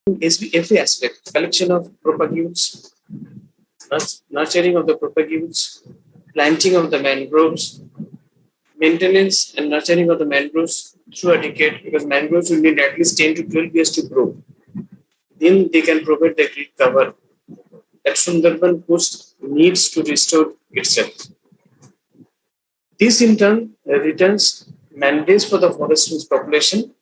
every aspect: collection of propagates, nurturing of the propagates, planting of the mangroves, maintenance and nurturing of the mangroves through a decade, because mangroves will need at least 10 to 12 years to grow. Then they can provide the grid cover that Sundarban coast needs to restore itself. This in turn returns mandates for the forest's population,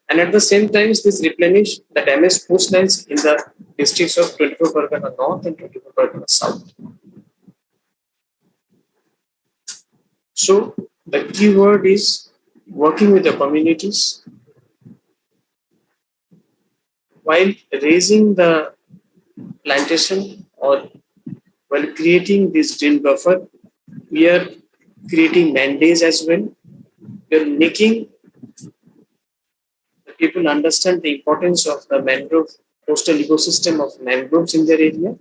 and at the same time, this replenish the damaged coastlines in the districts of 24 Pargana North and 24 Pargana South. So the key word is working with the communities while raising the plantation or while creating this green buffer. We are creating mandates as well. We are making the people understand the importance of the mangrove coastal ecosystem of mangroves in their area.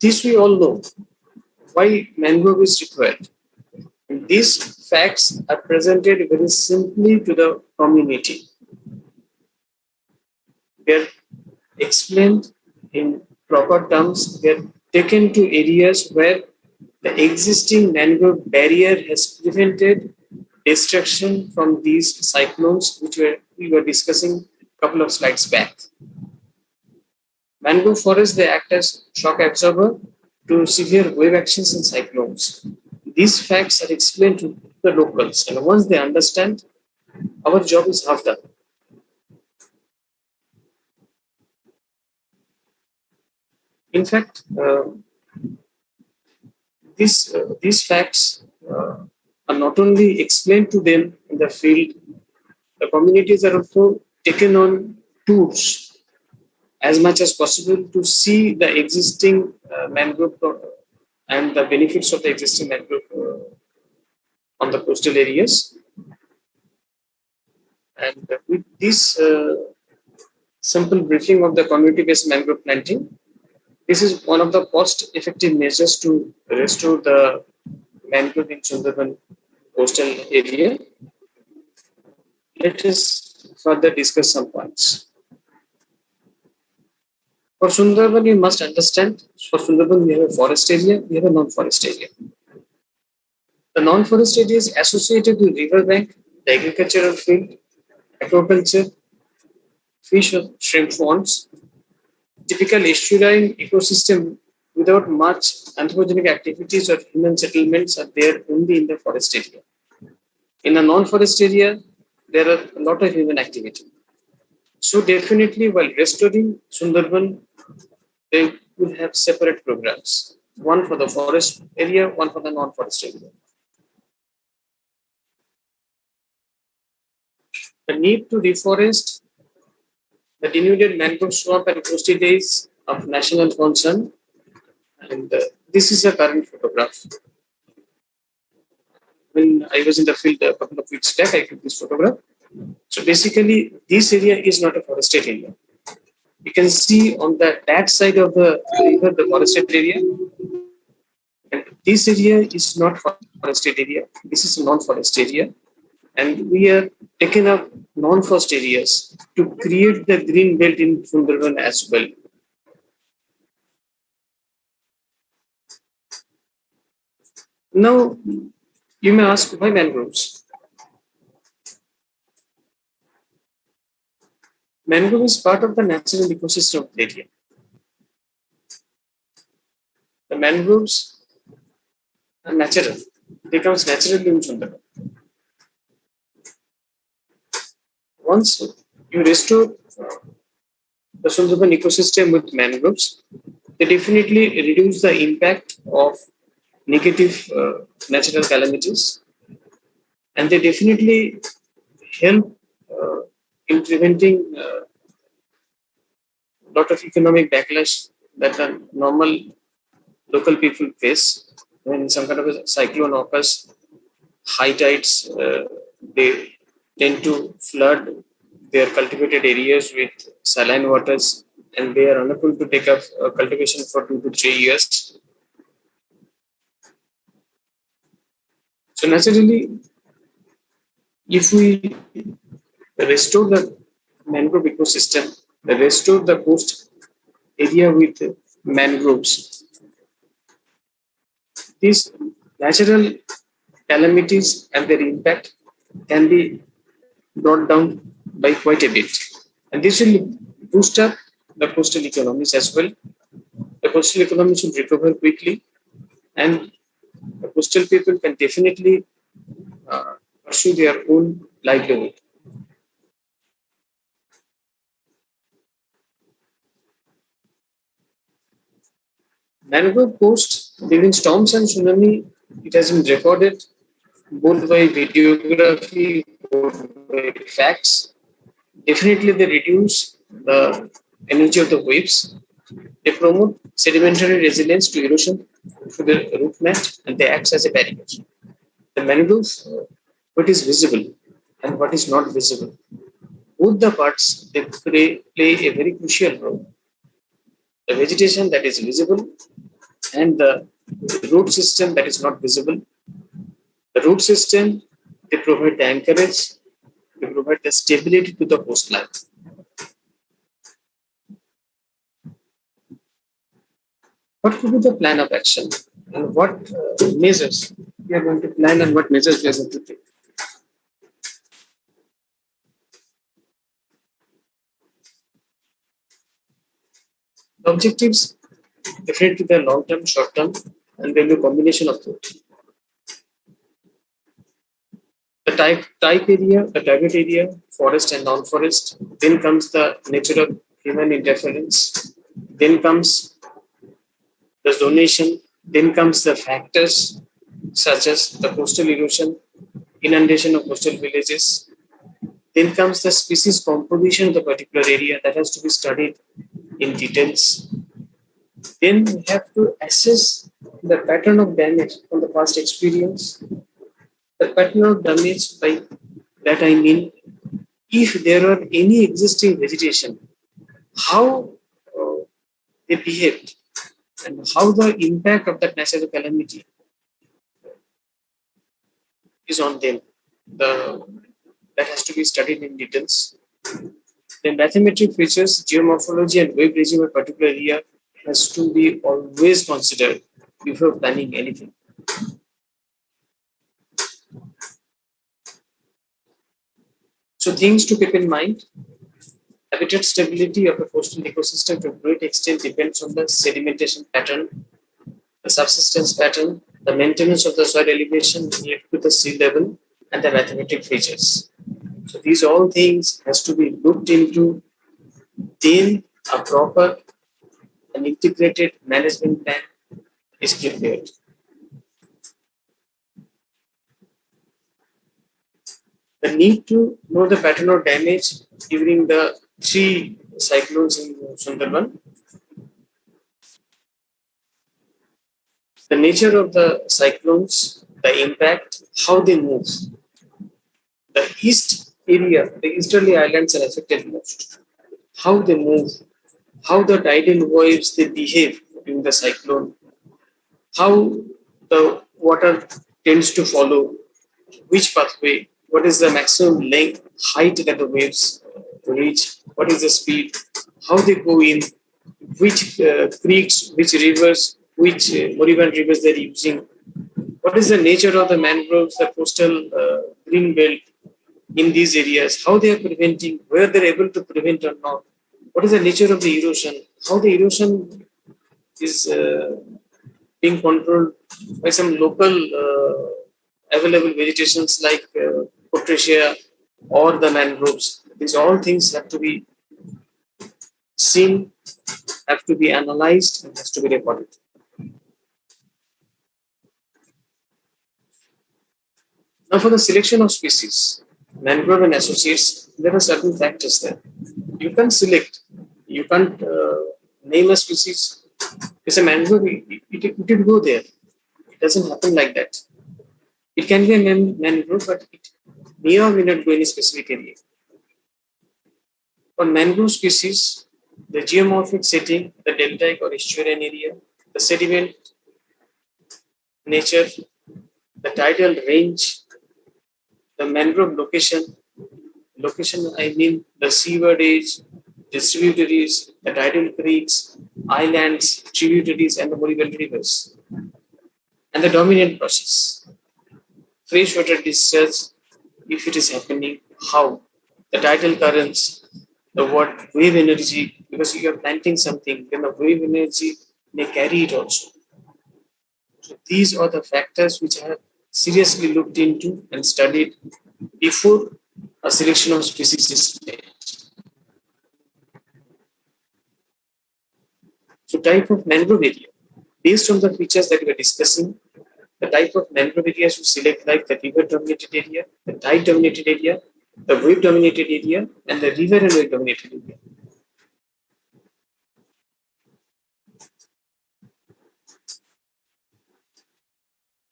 This we all know why mangrove is required. And these facts are presented very simply to the community. They are explained in proper terms. They are taken to areas where the existing mangrove barrier has prevented destruction from these cyclones, which we were discussing a couple of slides back. Mangrove forests, they act as shock absorber to severe wave actions and cyclones. These facts are explained to the locals, and once they understand, our job is half done. In fact, these facts are not only explained to them in the field, the communities are also taken on tours as much as possible to see the existing mangrove and the benefits of the existing mangrove on the coastal areas. And with this simple briefing of the community-based mangrove planting, this is one of the cost-effective measures to restore the mangrove in Sundarban coastal area. Let us further discuss some points. For Sundarban, you must understand, for Sundarban, we have a forest area, we have a non-forest area. The non-forest area is associated with riverbank, the agricultural field, aquaculture, fish or shrimp ponds, typical estuarine ecosystem without much anthropogenic activities or human settlements are there only in the forest area. In a non-forest area, there are a lot of human activity. So definitely, while restoring Sundarban, they will have separate programs. One for the forest area, one for the non-forest area. The need to reforest the denuded mangrove swamp and coast areas of national concern. And this is a current photograph. When I was in the field a couple of weeks back, I took this photograph. So basically, this area is not a forested area. You can see on that side of the river, the forested area. And this area is not forested area. This is a non-forest area. And we are taking up non-forest areas to create the green belt in Sundarban as well. Now, you may ask, why mangroves? Mangrove is part of the natural ecosystem of the area. The mangroves are natural. They come naturally in Sundarban. Once you restore the Sundarban ecosystem with mangroves, they definitely reduce the impact of negative natural calamities, and they definitely help in preventing a lot of economic backlash that the normal local people face when some kind of a cyclone occurs. High tides, they tend to flood their cultivated areas with saline waters, and they are unable to take up cultivation for 2 to 3 years. So naturally, if we restore the mangrove ecosystem, restore the coast area with mangroves. These natural calamities and their impact can be brought down by quite a bit. And this will boost up the coastal economies as well. The coastal economy should recover quickly, and the coastal people can definitely pursue their own livelihood. Mangrove coast during storms and tsunami, it has been recorded both by videography, both by facts. Definitely, they reduce the energy of the waves. They promote sedimentary resilience to erosion through the root mat, and they act as a barrier. The mangroves, what is visible and what is not visible, both the parts they play a very crucial role. The vegetation that is visible and the root system that is not visible. The root system, they provide the anchorage, they provide the stability to the coastline. What could be the plan of action and what measures we are going to plan and what measures we are going to take? The objectives, definitely the long term, short term, and there will be a combination of both. The type area, the target area, forest and non-forest. Then comes the nature of human interference. Then comes the zonation. Then comes the factors such as the coastal erosion, inundation of coastal villages. Then comes the species composition of the particular area that has to be studied in details. Then we have to assess the pattern of damage from the past experience. The pattern of damage, by that I mean, if there are any existing vegetation, how they behaved and how the impact of that natural calamity is on them. That has to be studied in details. The bathymetric features, geomorphology, and wave regime of a particular area has to be always considered before planning anything. So things to keep in mind. Habitat stability of a coastal ecosystem to a great extent depends on the sedimentation pattern, the subsistence pattern, the maintenance of the soil elevation near to the sea level, and the bathymetric features. So these all things has to be looked into. Then a proper and integrated management plan is prepared. The need to know the pattern of damage during the 3 cyclones in Sundarbans. The nature of the cyclones, the impact, how they move. The east area, the easterly islands are affected most. How they move, how the tidal waves they behave during the cyclone, how the water tends to follow, which pathway, what is the maximum length, height that the waves reach, what is the speed, how they go in, which creeks, which rivers, which moribund rivers they're using, what is the nature of the mangroves, the coastal green belt in these areas, how they are preventing, where they're able to prevent or not, what is the nature of the erosion, how the erosion is being controlled by some local available vegetations like Potracia or the mangroves. These all things have to be seen, have to be analyzed, and has to be recorded. Now, for the selection of species, mangrove and associates, there are certain factors there. You can't select, you can't name a species. It's a mangrove, it will go there. It doesn't happen like that. It can be a mangrove, but it may or may not go any specific area. For mangrove species, the geomorphic setting, the deltaic or estuarine area, the sediment nature, the tidal range, the mangrove location, Location, I mean the seaward edge, distributaries, the tidal creeks, islands, tributaries, and the Moribel rivers. And the dominant process, freshwater discharge, if it is happening, how? The tidal currents, the what wave energy, because you are planting something, then the wave energy may carry it also. So these are the factors which I have seriously looked into and studied before a selection of species is made. So type of mangrove area. Based on the features that we are discussing, the type of mangrove areas we select like the river dominated area, the tide dominated area, the wave dominated area, and the river and wave dominated area.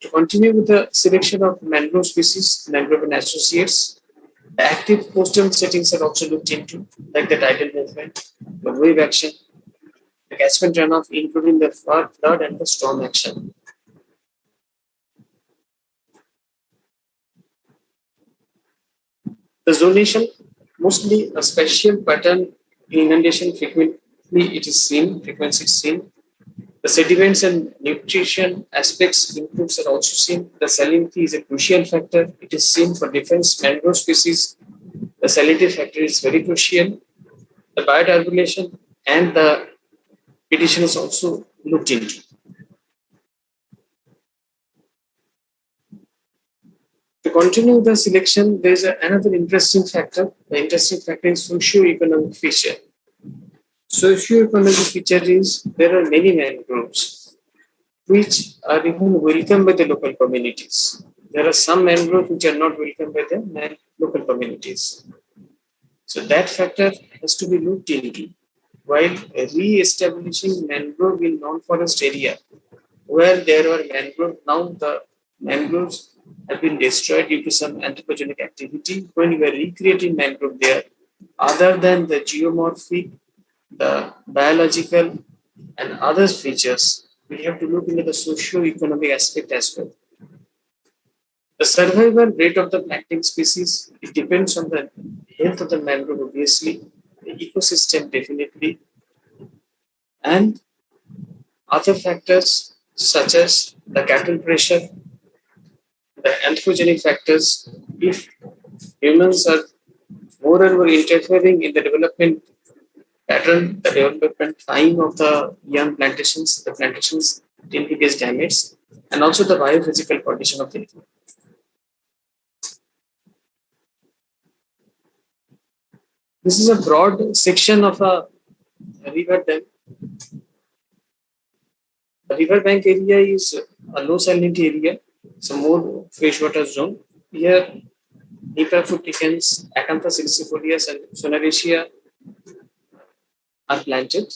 To continue with the selection of mangrove species, mangrove and associates, the active coastal settings are also looked into, like the tidal movement, the wave action, the catchment runoff, including the flood and the storm action. The zonation, mostly a spatial pattern in inundation, frequency is seen. The sediments and nutrition aspects inputs are also seen. The salinity is a crucial factor. It is seen for different mangrove species. The salinity factor is very crucial. The bioturbulation and the petition is also looked into. To continue the selection, there is another interesting factor. The interesting factor is socio-economic feature. Socio-economic feature is there are many mangroves which are even welcomed by the local communities. There are some mangroves which are not welcomed by the local communities. So that factor has to be looked into while re-establishing mangrove in non-forest area where there were mangroves. Now the mangroves have been destroyed due to some anthropogenic activity. When you are recreating mangrove there, other than the geomorphic, the biological, and other features, we have to look into the socio-economic aspect as well. The survival rate of the planting species, it depends on the health of the mangrove, obviously, the ecosystem definitely, and other factors such as the cattle pressure, the anthropogenic factors. If humans are more and more interfering in the development pattern, the development time of the young plantations, the plantations tend to get damaged, and also the biophysical condition of the area. This is a broad section of a river bank. The river bank area is a low salinity area. It's a more freshwater zone. Here, Nipafuticans, Acanthus illicifolius, and Sonaraceae are planted.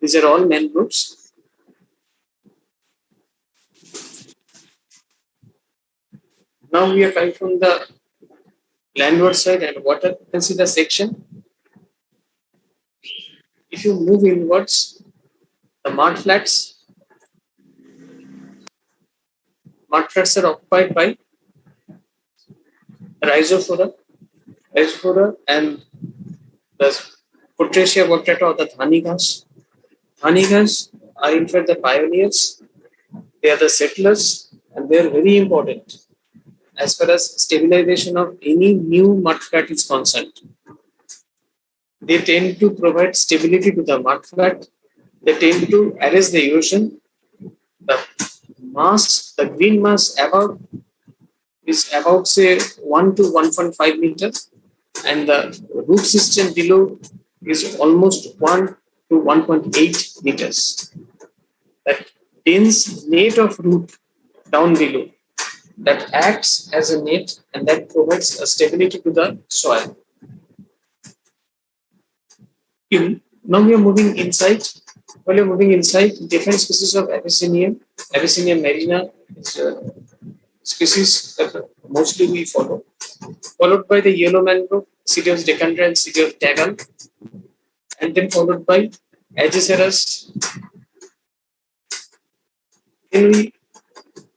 These are all mangroves. Now we are coming from the landward side and water. You can see the section. If you move inwards, the mud flats are occupied by rhizophora and the Putracia voltata or the dhani ghas. Dhani ghas are in fact the pioneers. They are the settlers and they are very important as far as stabilization of any new mudflat is concerned. They tend to provide stability to the mudflat. They tend to arrest the erosion. The mass, the green mass above is about say 1 to 1.5 meters, and the root system below is almost 1 to 1.8 meters. That dense net of root down below that acts as a net and that provides a stability to the soil. Now we are moving inside. While you're moving inside, different species of Abyssinium marina is a species that mostly we follow, followed by the yellow mangrove, Citios decandra and Citios tagal, and then followed by Agecerus. Then we,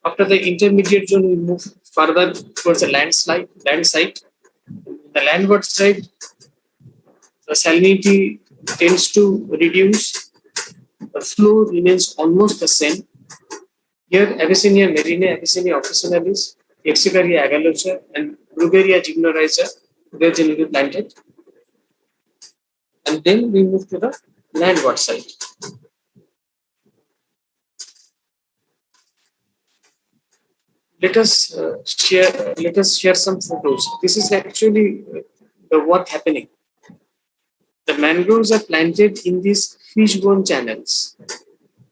after the intermediate zone, we move further towards the land side. The landward side, the salinity tends to reduce. The flow remains almost the same. Here, Abyssinia marine, Abyssinia officinalis, Exicaria agalosa, and Brugueria gymnorrhiza were generally planted. And then we move to the landward side. Let us share some photos. This is actually what happening. The mangroves are planted in these fishbone channels.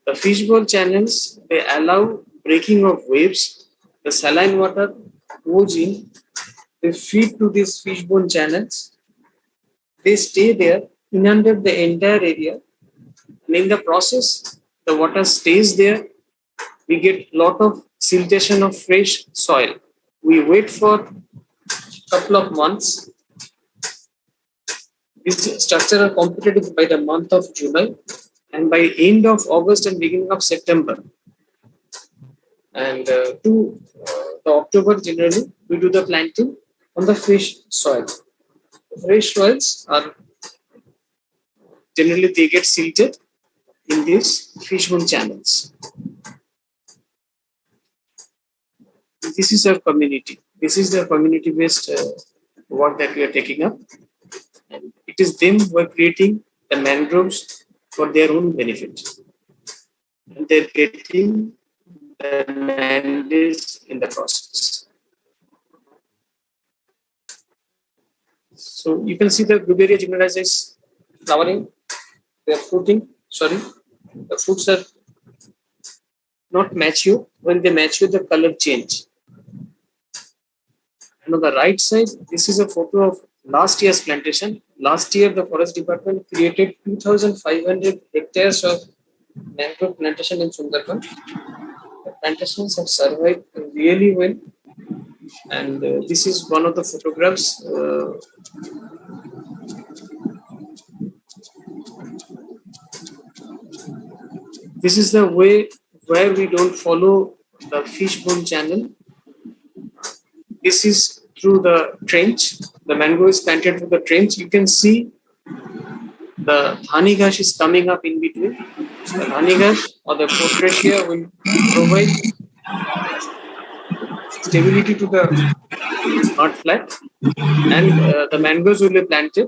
The fishbone channels, they allow breaking of waves. The saline water goes in. They feed to these fishbone channels. They stay there, inundate the entire area. And in the process, the water stays there. We get lot of siltation of fresh soil. We wait for a couple of months. This structure are completed by the month of July, and by end of August and beginning of September. And to the October generally, we do the planting on the fresh soil. Fresh soils are generally they get silted in these fishbone channels. This is our community. This is the community-based work that we are taking up. And it is them who are creating the mangroves for their own benefit. And they're getting the mandates in the process. So you can see the Brugueria gymnorrhiza is flowering. They are fruiting. Sorry, the fruits are not mature. When they mature, the color change. And on the right side, this is a photo of last year's plantation. Last year, the forest department created 2,500 hectares of mangrove plantation in Sundarbans. The plantations have survived really well. And this is one of the photographs. This is the way where we don't follow the fishbone channel. This is through the trench. The mango is planted through the trench. You can see the honey gash is coming up in between. The honey gash or the Potracia will provide stability to the mud flat, and the mangoes will be planted.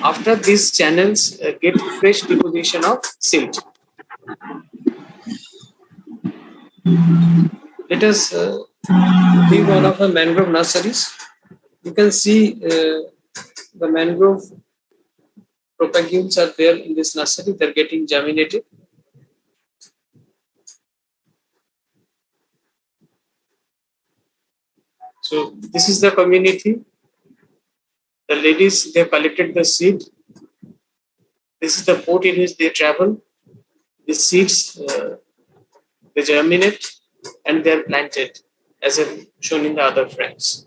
After these channels get fresh deposition of silt. Let us think one of the mangrove nurseries. You can see the mangrove propagules are there in this nursery. They're getting germinated. So this is the community. The ladies, they have collected the seed. This is the port in which they travel. The seeds, they germinate and they are planted, as I've shown in the other frames.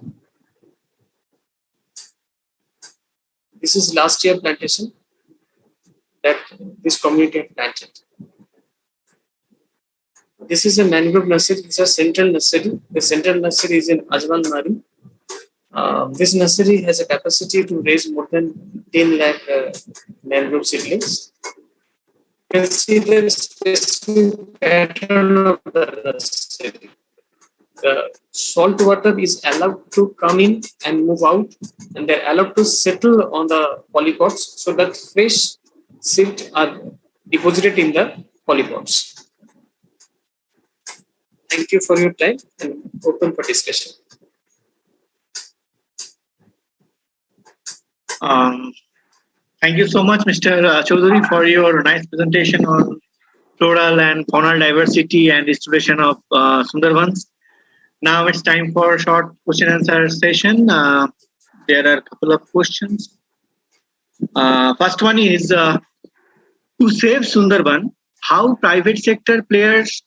This is last year plantation that this community had planted. This is a mangrove nursery. It's a central nursery. The central nursery is in Ajwan Mari. This nursery has a capacity to raise more than 10 lakh mangrove seedlings. You can see the specific pattern of the nursery. The salt water is allowed to come in and move out, and they're allowed to settle on the polypods so that fresh silt are deposited in the polypods. Thank you for your time and open for discussion. Thank you so much, Mr. Chaudhary, for your nice presentation on floral and faunal diversity and restoration of Sundarbans. Now it's time for a short question and answer session. There are a couple of questions. First one is, to save Sundarban, how private sector players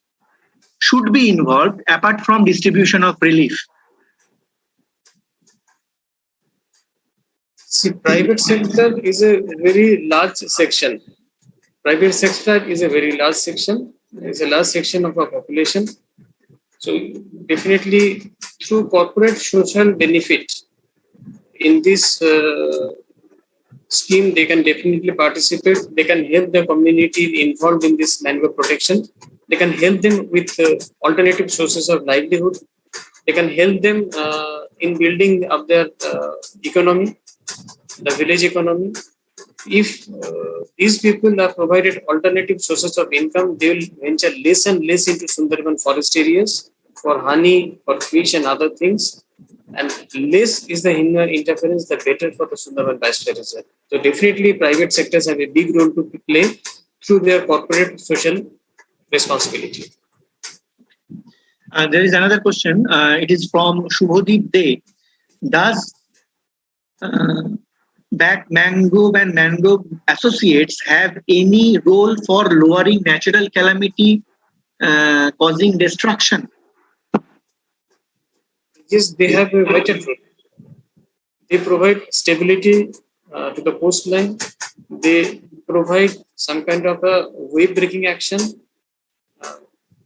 should be involved apart from distribution of relief? See, private sector is a very large section. Private sector is a very large section. It's a large section of our population. So definitely through corporate social benefit, in this scheme, they can definitely participate. They can help the community involved in this mangrove protection. They can help them with alternative sources of livelihood. They can help them in building up their economy, the village economy. If these people are provided alternative sources of income, they will venture less and less into Sundarban forest areas for honey, for fish and other things. And less is the human interference, the better for the Sundarban biosphere reserve. So definitely private sectors have a big role to play through their corporate social responsibility. There is another question. It is from Shubhodip De. Does Mangrove and Mangrove associates have any role for lowering natural calamity causing destruction? Yes, they have a vital role. They provide stability to the coastline. They provide some kind of a wave-breaking action.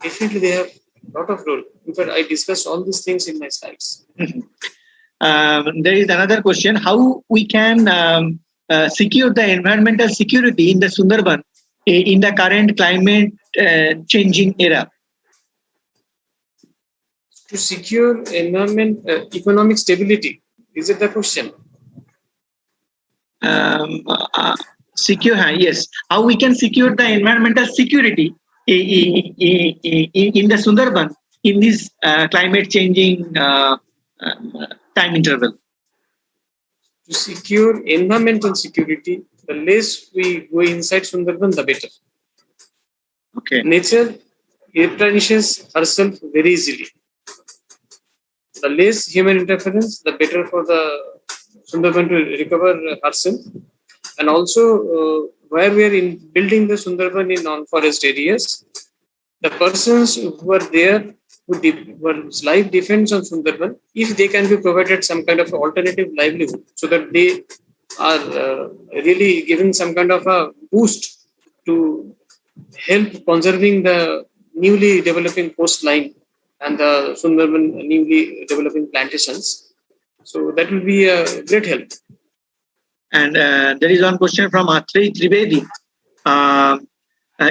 Definitely, they have a lot of role. In fact, I discussed all these things in my slides. There is another question: how we can secure the environmental security in the Sundarban in the current climate changing era? To secure economic stability, is it the question? Yes. How we can secure the environmental security in the Sundarban in this climate changing time interval? To secure environmental security, the less we go inside Sundarban, the better. Okay. Nature replenishes herself very easily. The less human interference, the better for the Sundarban to recover herself. And also, where we are in building the Sundarban in non-forest areas, the persons who are there, whose life depends on Sundarban, if they can be provided some kind of alternative livelihood, so that they are really given some kind of a boost to help conserving the newly developing coastline and the Sundarban newly developing plantations. So that will be a great help. And there is one question from Atrey Trivedi.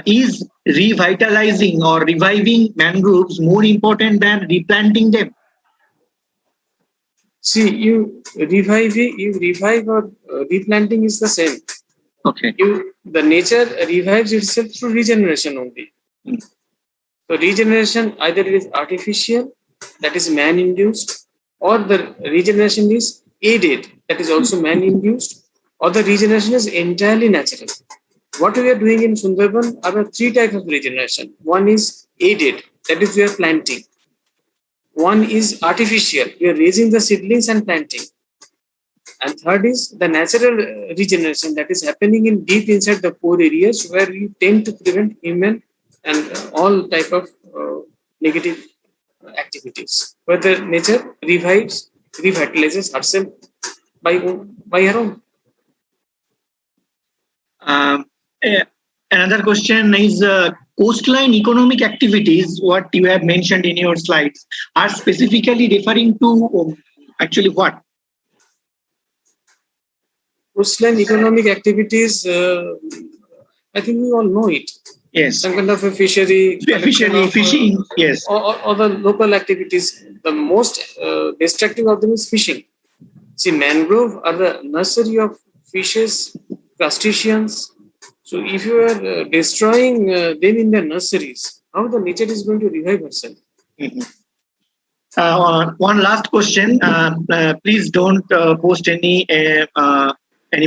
Is revitalizing or reviving mangroves more important than replanting them? See, you revive or replanting is the same. Okay. The nature revives itself through regeneration only. So regeneration either is artificial, that is man-induced, or the regeneration is aided, that is also man-induced, or the regeneration is entirely natural. What we are doing in Sundarban are three types of regeneration. One is aided, that is we are planting. One is artificial, we are raising the seedlings and planting. And third is the natural regeneration that is happening in deep inside the core areas where we tend to prevent human and all type of negative activities. Where the nature revitalizes herself by her own. Another question is coastline economic activities, what you have mentioned in your slides, are specifically referring to actually what? Coastline economic activities, I think we all know it. Yes. Some kind of a fishery. Fishing, yes. Or the local activities. The most destructive of them is fishing. See, mangrove are the nursery of fishes, crustaceans. So if you are destroying them in their nurseries, how the nature is going to revive herself? One last question. Please don't post any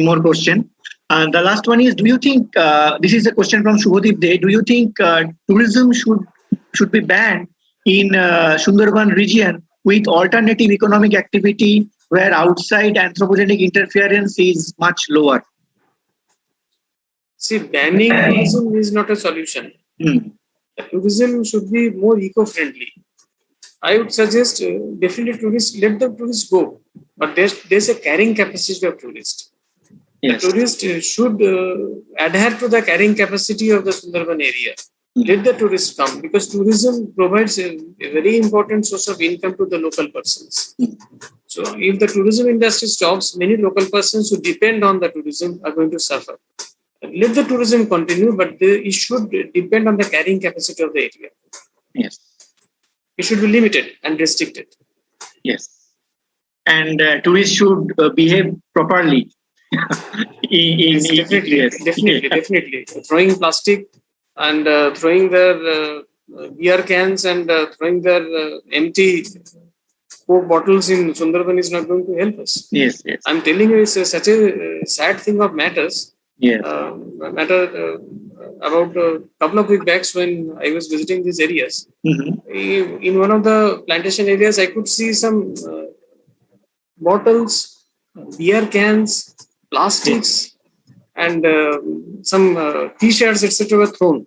more question. The last one is: do you think this is a question from Shubhodip De? Do you think tourism should be banned in Sundarban region with alternative economic activity where outside anthropogenic interference is much lower? See, banning tourism is not a solution. Tourism should be more eco-friendly. I would suggest definitely let the tourists go, but there's a carrying capacity of tourists. Yes. The tourist should adhere to the carrying capacity of the Sundarban area. Let the tourists come, because tourism provides a very important source of income to the local persons. So if the tourism industry stops, many local persons who depend on the tourism are going to suffer. Let the tourism continue, but it should depend on the carrying capacity of the area. Yes. It should be limited and restricted. Yes. And tourists should behave properly. Definitely. Throwing plastic and throwing their beer cans and throwing their empty Coke bottles in Sundarban is not going to help us. Yes. I'm telling you, it's such a sad thing of matters. Yes. About a couple of weeks back when I was visiting these areas, in one of the plantation areas, I could see some bottles, beer cans, plastics, and some t-shirts, etc. were thrown.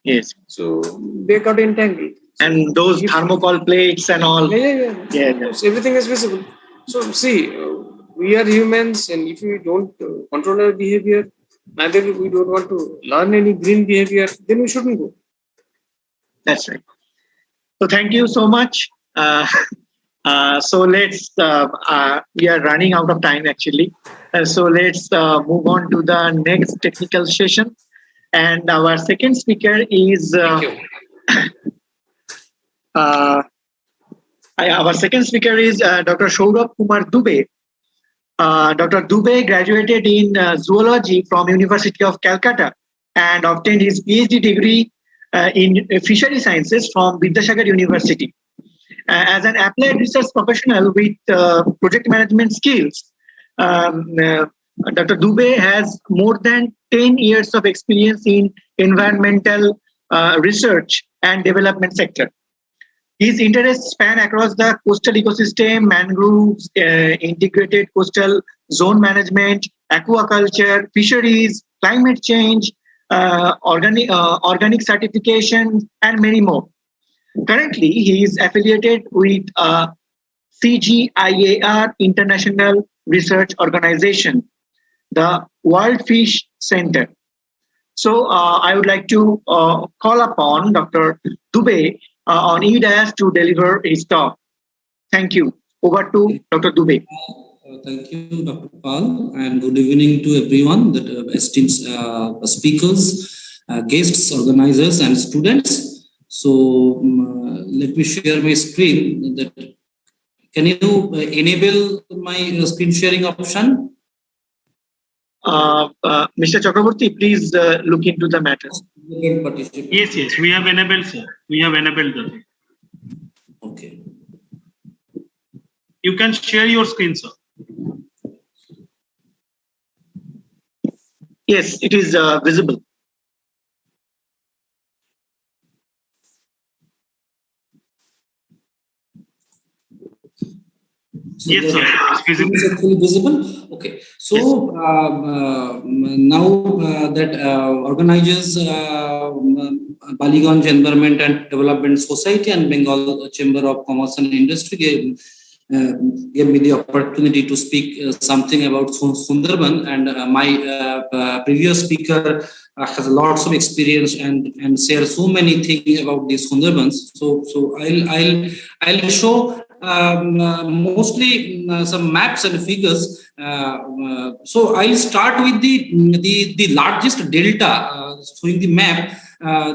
Yes. So they got entangled. And those thermocol plates and all. Yeah. So everything is visible. So see, we are humans, and if we don't control our behavior, neither we don't want to learn any green behavior, then we shouldn't go. That's right. So thank you so much. So let's, we are running out of time actually. So let's move on to the next technical session. And our second speaker is... Thank you. Our second speaker is Dr. Saurabh Kumar Dubey. Dr. Dubey graduated in zoology from University of Calcutta and obtained his PhD degree in fishery sciences from Vidyasagar University. As an applied research professional with project management skills, Dr. Dubey has more than 10 years of experience in environmental research and development sector. His interests span across the coastal ecosystem, mangroves, integrated coastal zone management, aquaculture, fisheries, climate change, organic certification, and many more. Currently, he is affiliated with CGIAR International Research Organization, the World Fish Center. So I would like to call upon Dr. Dubey on EDAS to deliver his talk. Thank you. Over to Dr. Dubey. Thank you, Dr. Pal, and good evening to everyone, the esteemed speakers, guests, organizers, and students. So let me share my screen. Can you enable my screen sharing option? Mr. Chakraborty, please look into the matter. Yes, we have enabled, sir. We have enabled the thing. Okay. You can share your screen, sir. Yes, it is visible. Yes, sir. It's visible. Is actually visible? Okay. So now that organizers, Baliganj Environment and Development Society and Bengal Chamber of Commerce and Industry gave me the opportunity to speak something about Sundarban, and my previous speaker has lots of experience and share so many things about the Sundarbans. So I'll show mostly some maps and figures. So I'll start with the largest delta, showing the map,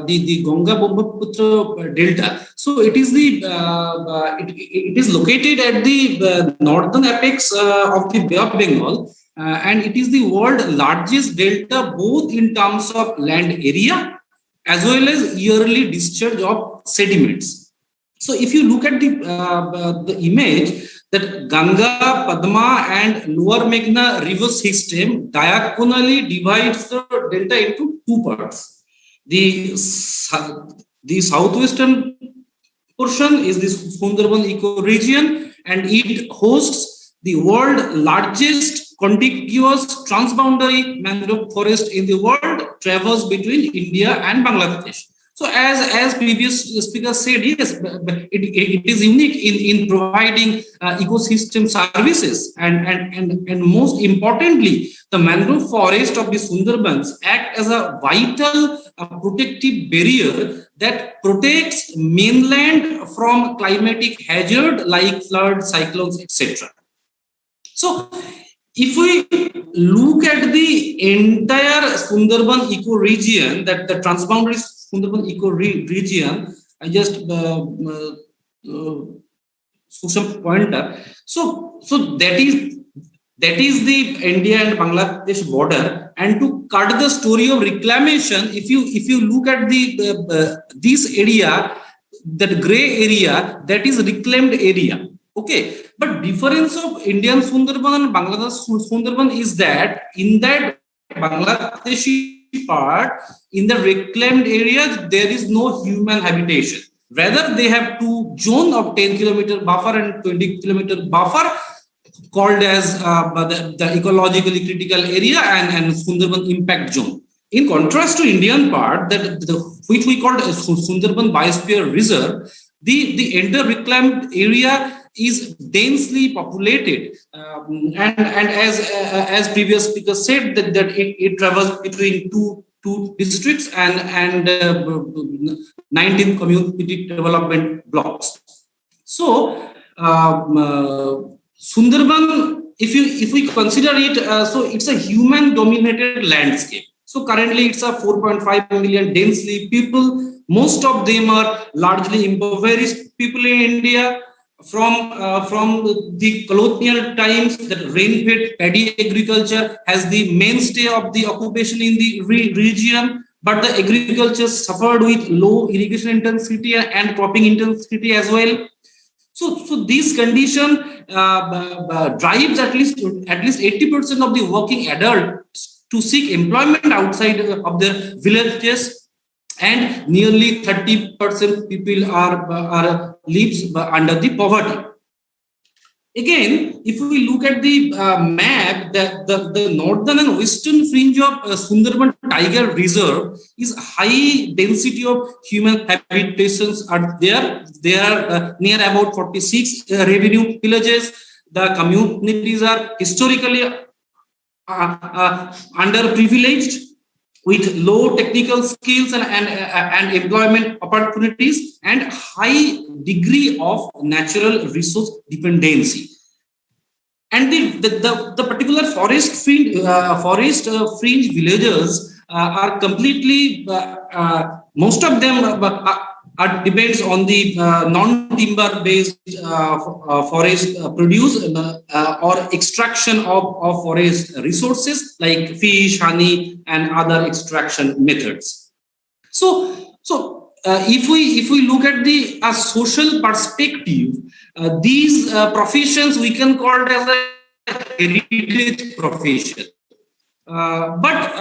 the Ganga Brahmaputra delta. So it is it is located at the northern apex of the Bay of Bengal, and it is the world's largest delta, both in terms of land area as well as yearly discharge of sediments. So if you look at the image, that Ganga, Padma and Lower Meghna river system diagonally divides the delta into two parts. The southwestern portion is the Sundarban ecoregion, and it hosts the world's largest contiguous transboundary mangrove forest in the world, travels between India and Bangladesh. So as previous speaker said, yes, it is unique in providing ecosystem services, and most importantly, the mangrove forest of the Sundarbans act as a vital protective barrier that protects mainland from climatic hazard like flood, cyclones, etc. So if we look at the entire Sundarban ecoregion, that the transboundary Sundarban ecoregion, I just some pointer. So that is the India and Bangladesh border. And to cut the story of reclamation, if you look at the this area, that gray area, that is reclaimed area. Okay, but difference of Indian Sundarban and Bangladesh Sundarban is that in that Bangladeshi part, in the reclaimed area, there is no human habitation. Rather, they have two zones of 10-kilometer buffer and 20-kilometer buffer, called as the ecologically critical area and Sundarban impact zone. In contrast to Indian part, which we call Sundarban Biosphere Reserve, the entire reclaimed area is densely populated, and as previous speaker said, that it travels between two districts and 19 community development blocks. So Sundarban, if we consider it, so it's a human dominated landscape. So currently it's a 4.5 million densely people. Most of them are largely impoverished people in India. From the colonial times, that rain-fed paddy agriculture has the mainstay of the occupation in the region, but the agriculture suffered with low irrigation intensity and cropping intensity as well. So this condition drives at least 80% of the working adults to seek employment outside of their villages. And nearly 30% people are lives under the poverty. Again, if we look at the map, the northern and western fringe of Sundarban Tiger Reserve is high density of human habitations are there. They are near about 46 revenue villages. The communities are historically underprivileged, with low technical skills and employment opportunities and high degree of natural resource dependency. And the particular forest fringe villages are completely, most of them are depends on the non-timber based forest produce or extraction of forest resources like fish, honey, and other extraction methods. So if we look at the social perspective, these professions we can call it as a heritage profession, but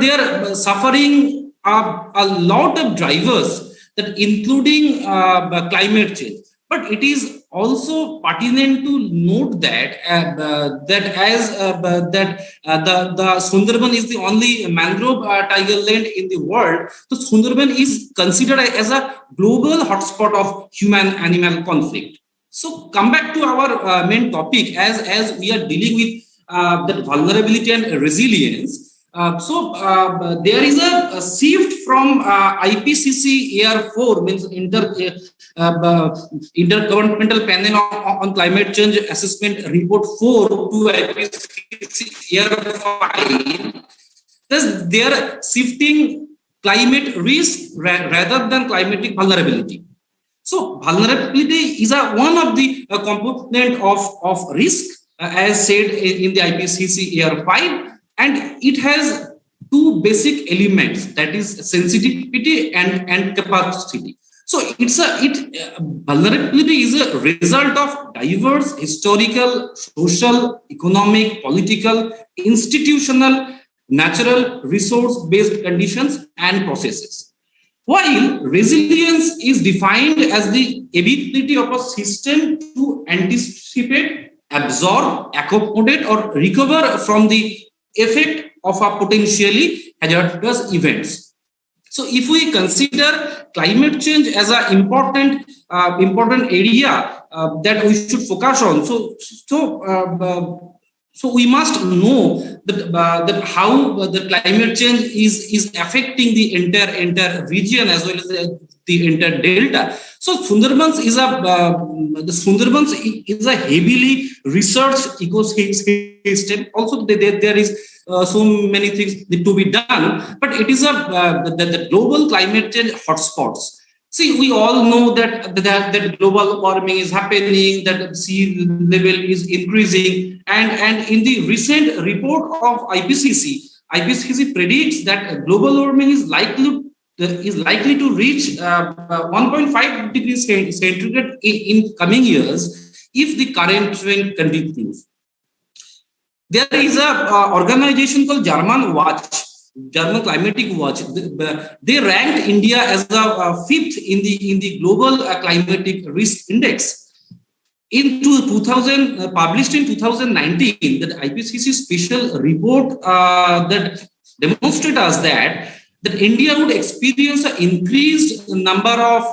they are suffering a lot of drivers, that including climate change. But it is also pertinent to note that the Sundarban is the only mangrove tiger land in the world. So Sundarban is considered as a global hotspot of human-animal conflict. So come back to our main topic, as we are dealing with the vulnerability and resilience. So there is a shift from IPCC AR4, means Intergovernmental Panel on Climate Change Assessment Report 4, to IPCC AR5. Thus, they are shifting climate risk rather than climatic vulnerability. So vulnerability is one of the component of risk, as said in the IPCC AR5. And it has two basic elements, that is sensitivity and capacity. So vulnerability is a result of diverse historical, social, economic, political, institutional, natural, resource-based conditions and processes. While resilience is defined as the ability of a system to anticipate, absorb, accommodate, or recover from the effect of a potentially hazardous events. So if we consider climate change as an important area that we should focus on, so we must know that how the climate change is affecting the entire region as well as the entire delta. So Sundarbans is a heavily researched ecosystem. Also, there is so many things need to be done, but it is the global climate change hotspots. See, we all know that global warming is happening, that sea level is increasing, and in the recent report of IPCC predicts that global warming is likely to reach 1.5 degrees centigrade in coming years if the current trend continues. There is a organization called German Climatic Watch. They ranked India as the fifth in the global climatic risk index. Published in 2019, that IPCC special report that demonstrates us that India would experience an increased number of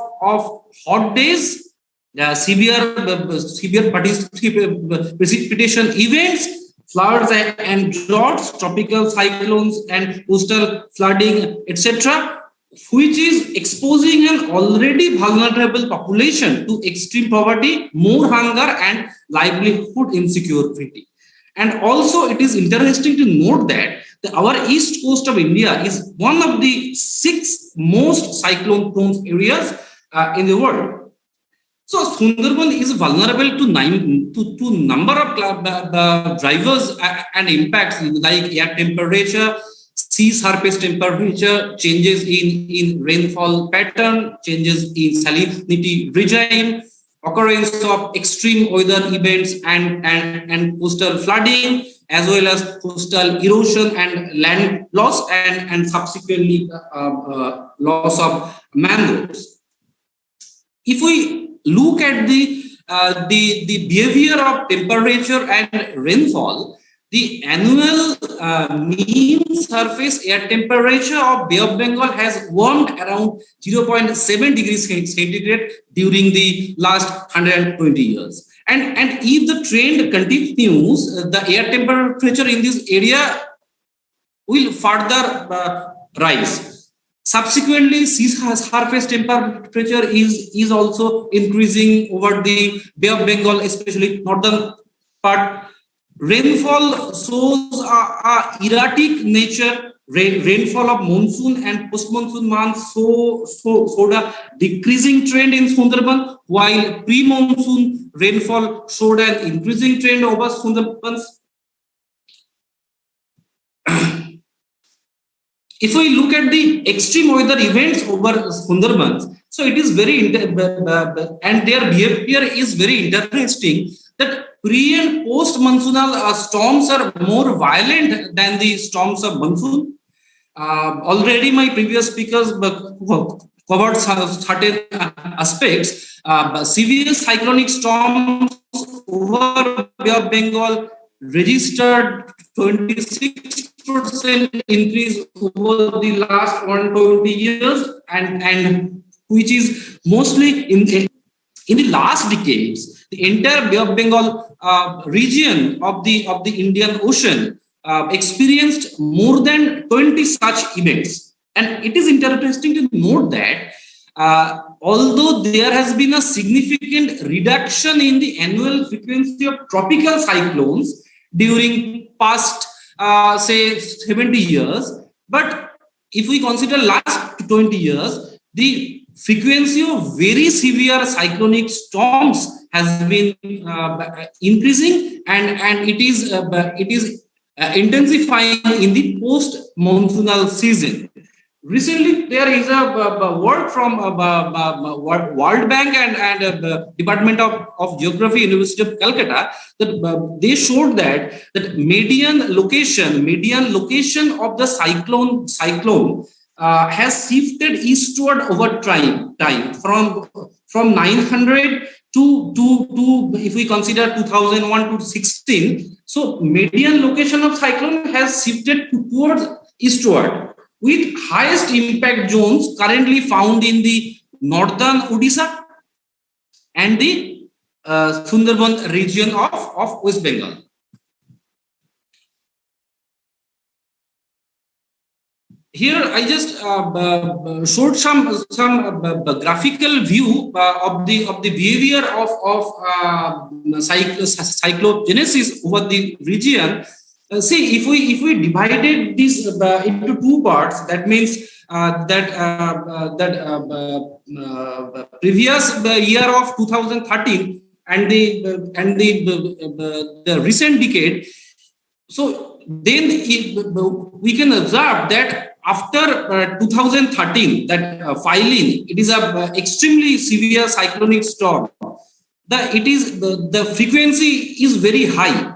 hot days, severe precipitation events, floods and droughts, tropical cyclones and coastal flooding, etc., which is exposing an already vulnerable population to extreme poverty, more hunger, and livelihood insecurity. And also, it is interesting to note that our east coast of India is one of the 6 most cyclone-prone areas in the world. So Sundarban is vulnerable to number of drivers and impacts like air temperature, sea surface temperature, changes in rainfall pattern, changes in salinity regime, occurrence of extreme weather events and coastal flooding, as well as coastal erosion and land loss and subsequently loss of mangroves. If we look at the behavior of temperature and rainfall, the annual mean surface air temperature of Bay of Bengal has warmed around 0.7 degrees centigrade during the last 120 years. And if the trend continues, the air temperature in this area will further rise. Subsequently, sea surface temperature is also increasing over the Bay of Bengal, especially northern part. Rainfall shows a erratic nature. Rainfall of monsoon and post-monsoon months showed a decreasing trend in Sundarban, while pre-monsoon rainfall showed an increasing trend over Sundarbans. If we look at the extreme weather events over Sundarbans, so it is and their behavior is very interesting, that pre and post monsoonal storms are more violent than the storms of monsoon. Already my previous speakers covered certain aspects. Severe cyclonic storms over Bay of Bengal registered 26% increase over the last 120 years, and which is mostly in the last decades. The entire Bay of Bengal region of the Indian Ocean experienced more than 20 such events. And it is interesting to note that although there has been a significant reduction in the annual frequency of tropical cyclones during past say 70 years, but if we consider last 20 years, the frequency of very severe cyclonic storms has been increasing, and it is intensifying in the post-monsoonal season. Recently, there is a work from World Bank and Department of Geography, University of Calcutta, that they showed that median location of the cyclone has shifted eastward over time from 900 to if we consider 2001 to 16. So median location of cyclone has shifted towards eastward, with highest impact zones currently found in the northern Odisha and the Sundarban region of West Bengal. here I just showed some graphical view of the behavior of cyclogenesis over the region. See, if we divided this into two parts, that means previous year of 2013 and the recent decade. So then we can observe that after 2013, that filing, it is a extremely severe cyclonic storm. The frequency is very high.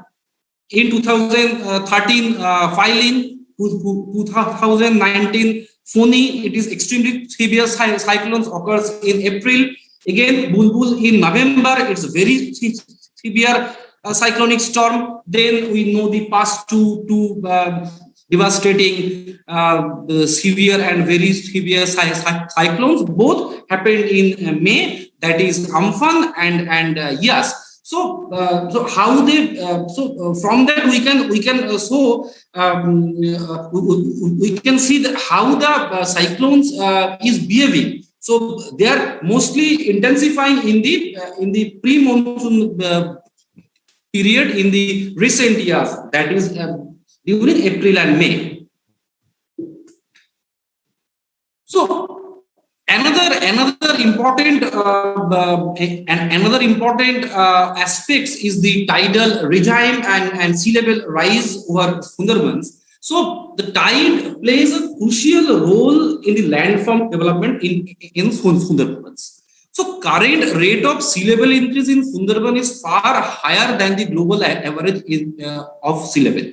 In 2013 filing, 2019 Foni, it is extremely severe cyclones occurs in April. Again, Bulbul in November, it's very severe cyclonic storm. Then we know the past two devastating, severe and very severe cyclones. Both happened in May. That is Amphan and Yas. So how they from that we can see that how the cyclones is behaving. So they are mostly intensifying in the pre-monsoon period in the recent years. That is during April and May. So another important aspects is the tidal regime and sea level rise over Sundarbans. So the tide plays a crucial role in the landform development in Sundarbans. So current rate of sea level increase in Sundarban is far higher than the global average of sea level.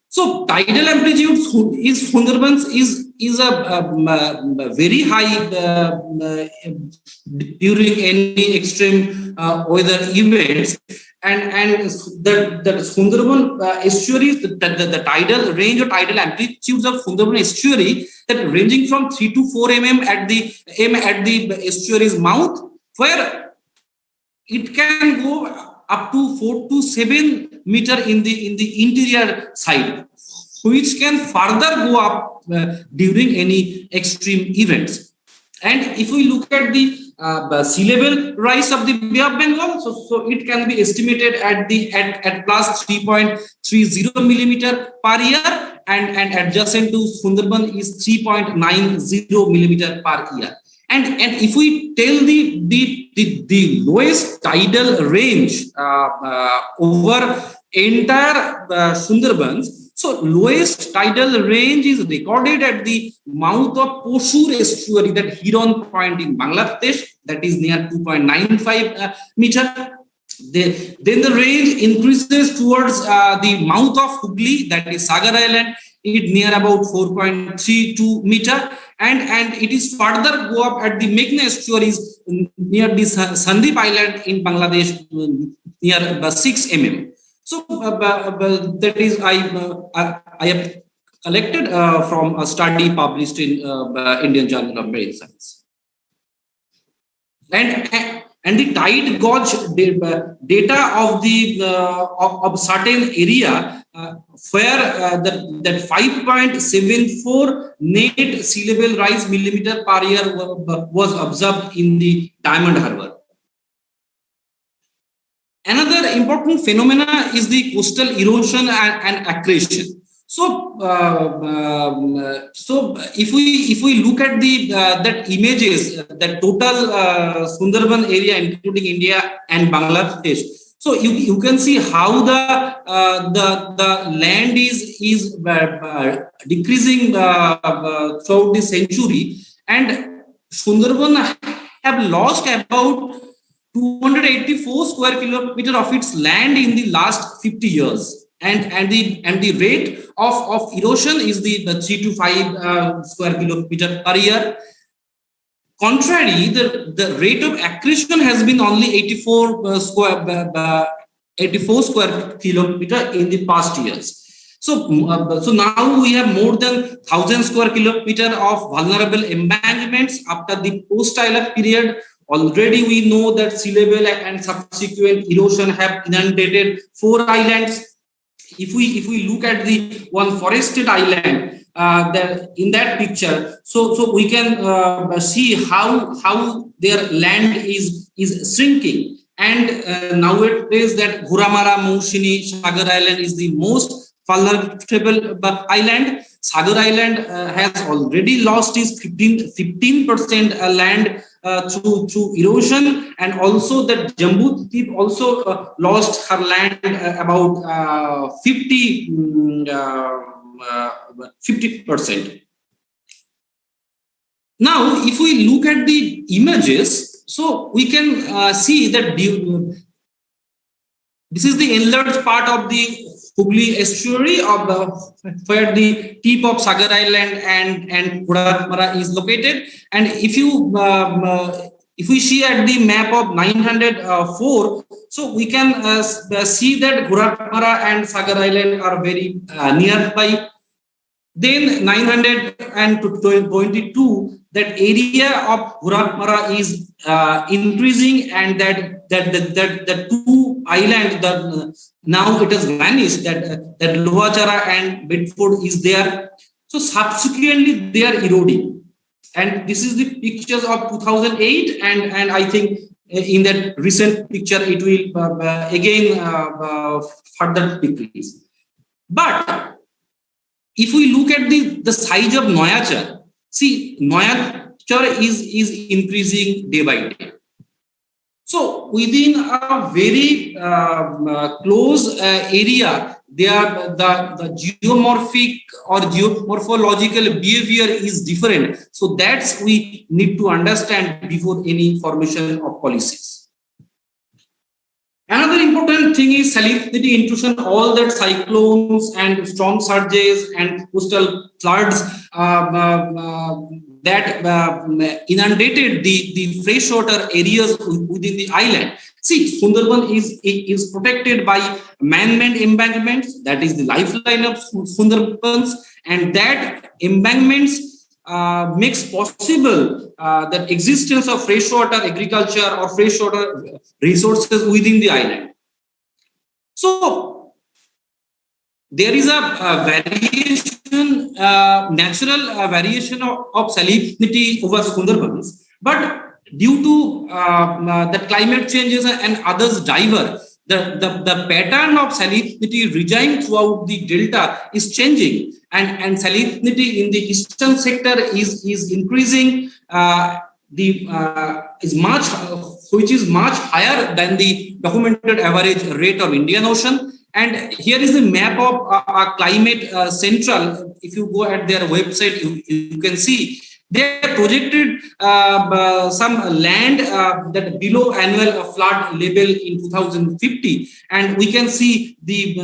So tidal amplitude is Sundarbans is a very high during any extreme weather events, and the Sundarban estuaries, the tidal range or tidal amplitudes of Sundarban estuary that ranging from 3 to 4 mm at the estuary's mouth, where it can go up to 4 to 7 meter in the interior side, which can further go up during any extreme events. And if we look at the sea level rise of the Bay of Bengal, so it can be estimated at plus 3.30 millimeter per year, and adjacent to Sundarban is 3.90 millimeter per year. And if we tell the lowest tidal range over entire Sundarbans, so lowest tidal range is recorded at the mouth of Poshur estuary, that Hiron Point in Bangladesh, that is near 2.95 meter. Then the range increases towards the mouth of Hooghly, that is Sagar Island, it near about 4.32 meter, and it is further go up at the Meghna estuaries near the Sandip Island in Bangladesh near 6 mm. So that is I have collected from a study published in Indian Journal of Marine Science. And the tide gauge data of the of certain area where that 5.74 net sea level rise millimeter per year was observed in the Diamond Harbour. Another important phenomena is the coastal erosion and accretion. So, if we look at that images, that total Sundarban area, including India and Bangladesh, so you can see how the land is decreasing throughout the century, and Sundarban have lost about 284 square kilometer of its land in the last 50 years, and the rate of erosion is the 3 to 5 square kilometer per year. Contrary, the rate of accretion has been only 84 square kilometer in the past years. So now we have more than 1,000 square kilometer of vulnerable embankments after the post-Tidal period. Already we know that sea level and subsequent erosion have inundated 4 islands. If we look at the one forested island, in that picture, so we can see how their land is shrinking. And nowadays that Guramara, Moushini, Sagar Island is the most vulnerable island. Sagar Island has already lost its 15% land through erosion, and also the Jambu Deep also lost her land about 50%. Now, if we look at the images, so we can see that this is the enlarged part of the Hooghly estuary where the tip of Sagar Island and Guramara is located. And if we see at the map of 904, so we can see that Guramara and Sagar Island are very nearby. Then 922, that area of Guramara is increasing, and that the two islands, now it has vanished, that Lohachara and Bedford is there. So subsequently they are eroding. And this is the pictures of 2008, and I think in that recent picture it will again further decrease. But if we look at the size of Noyachar, see, Noyachar is increasing day by day. So within a very close area, the geomorphic or geomorphological behavior is different. So that's we need to understand before any formation of policies. Another important thing is salinity intrusion. All that cyclones and storm surges and coastal floods that inundated the freshwater areas within the island. See, Sundarban is protected by man-made embankments. That is the lifeline of Sundarbans, and that embankments makes possible the existence of freshwater agriculture or freshwater resources within the island. So there is a variation, natural variation of salinity over Sundarbans, but due to the climate changes and others diverse, the pattern of salinity regime throughout the delta is changing, and salinity in the eastern sector is increasing, which is much higher than the documented average rate of Indian Ocean. And here is the map of climate central. If you go at their website, you can see they projected some land that below annual flood level in 2050, and we can see the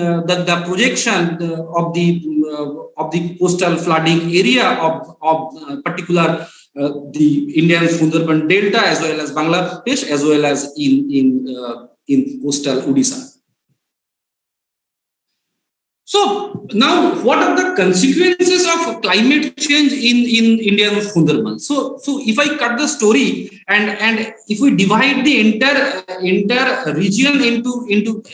projection of the coastal flooding area of particular the Indian Sundarban Delta, as well as Bangladesh, as well as in coastal Odisha. So now, what are the consequences of climate change in Indian Sundarbans? So if I cut the story and if we divide the entire region into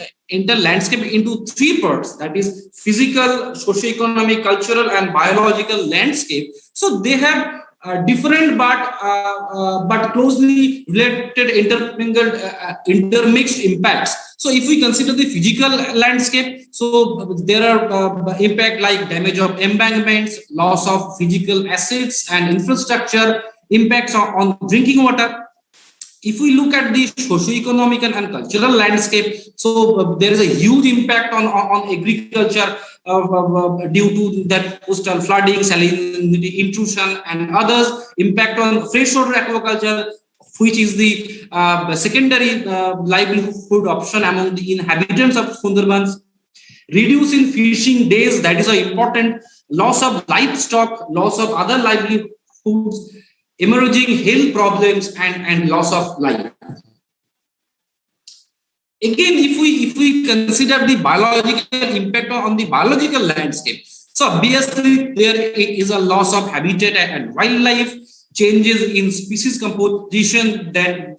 landscape into three parts, that is physical, socio-economic, cultural, and biological landscape. So they have different but closely related, intermingled, intermixed impacts. So if we consider the physical landscape, so there are impact like damage of embankments, loss of physical assets and infrastructure, impacts on drinking water. If we look at the socio-economic and cultural landscape, so there is a huge impact on agriculture due to that coastal flooding, salinity intrusion, and others. Impact on freshwater aquaculture, which is the secondary livelihood option among the inhabitants of Sundarbans. Reduce in fishing days, that is important. Loss of livestock, loss of other livelihoods, emerging health problems, and loss of life. Again, if we consider the biological impact on the biological landscape, so obviously there is a loss of habitat and wildlife, changes in species composition that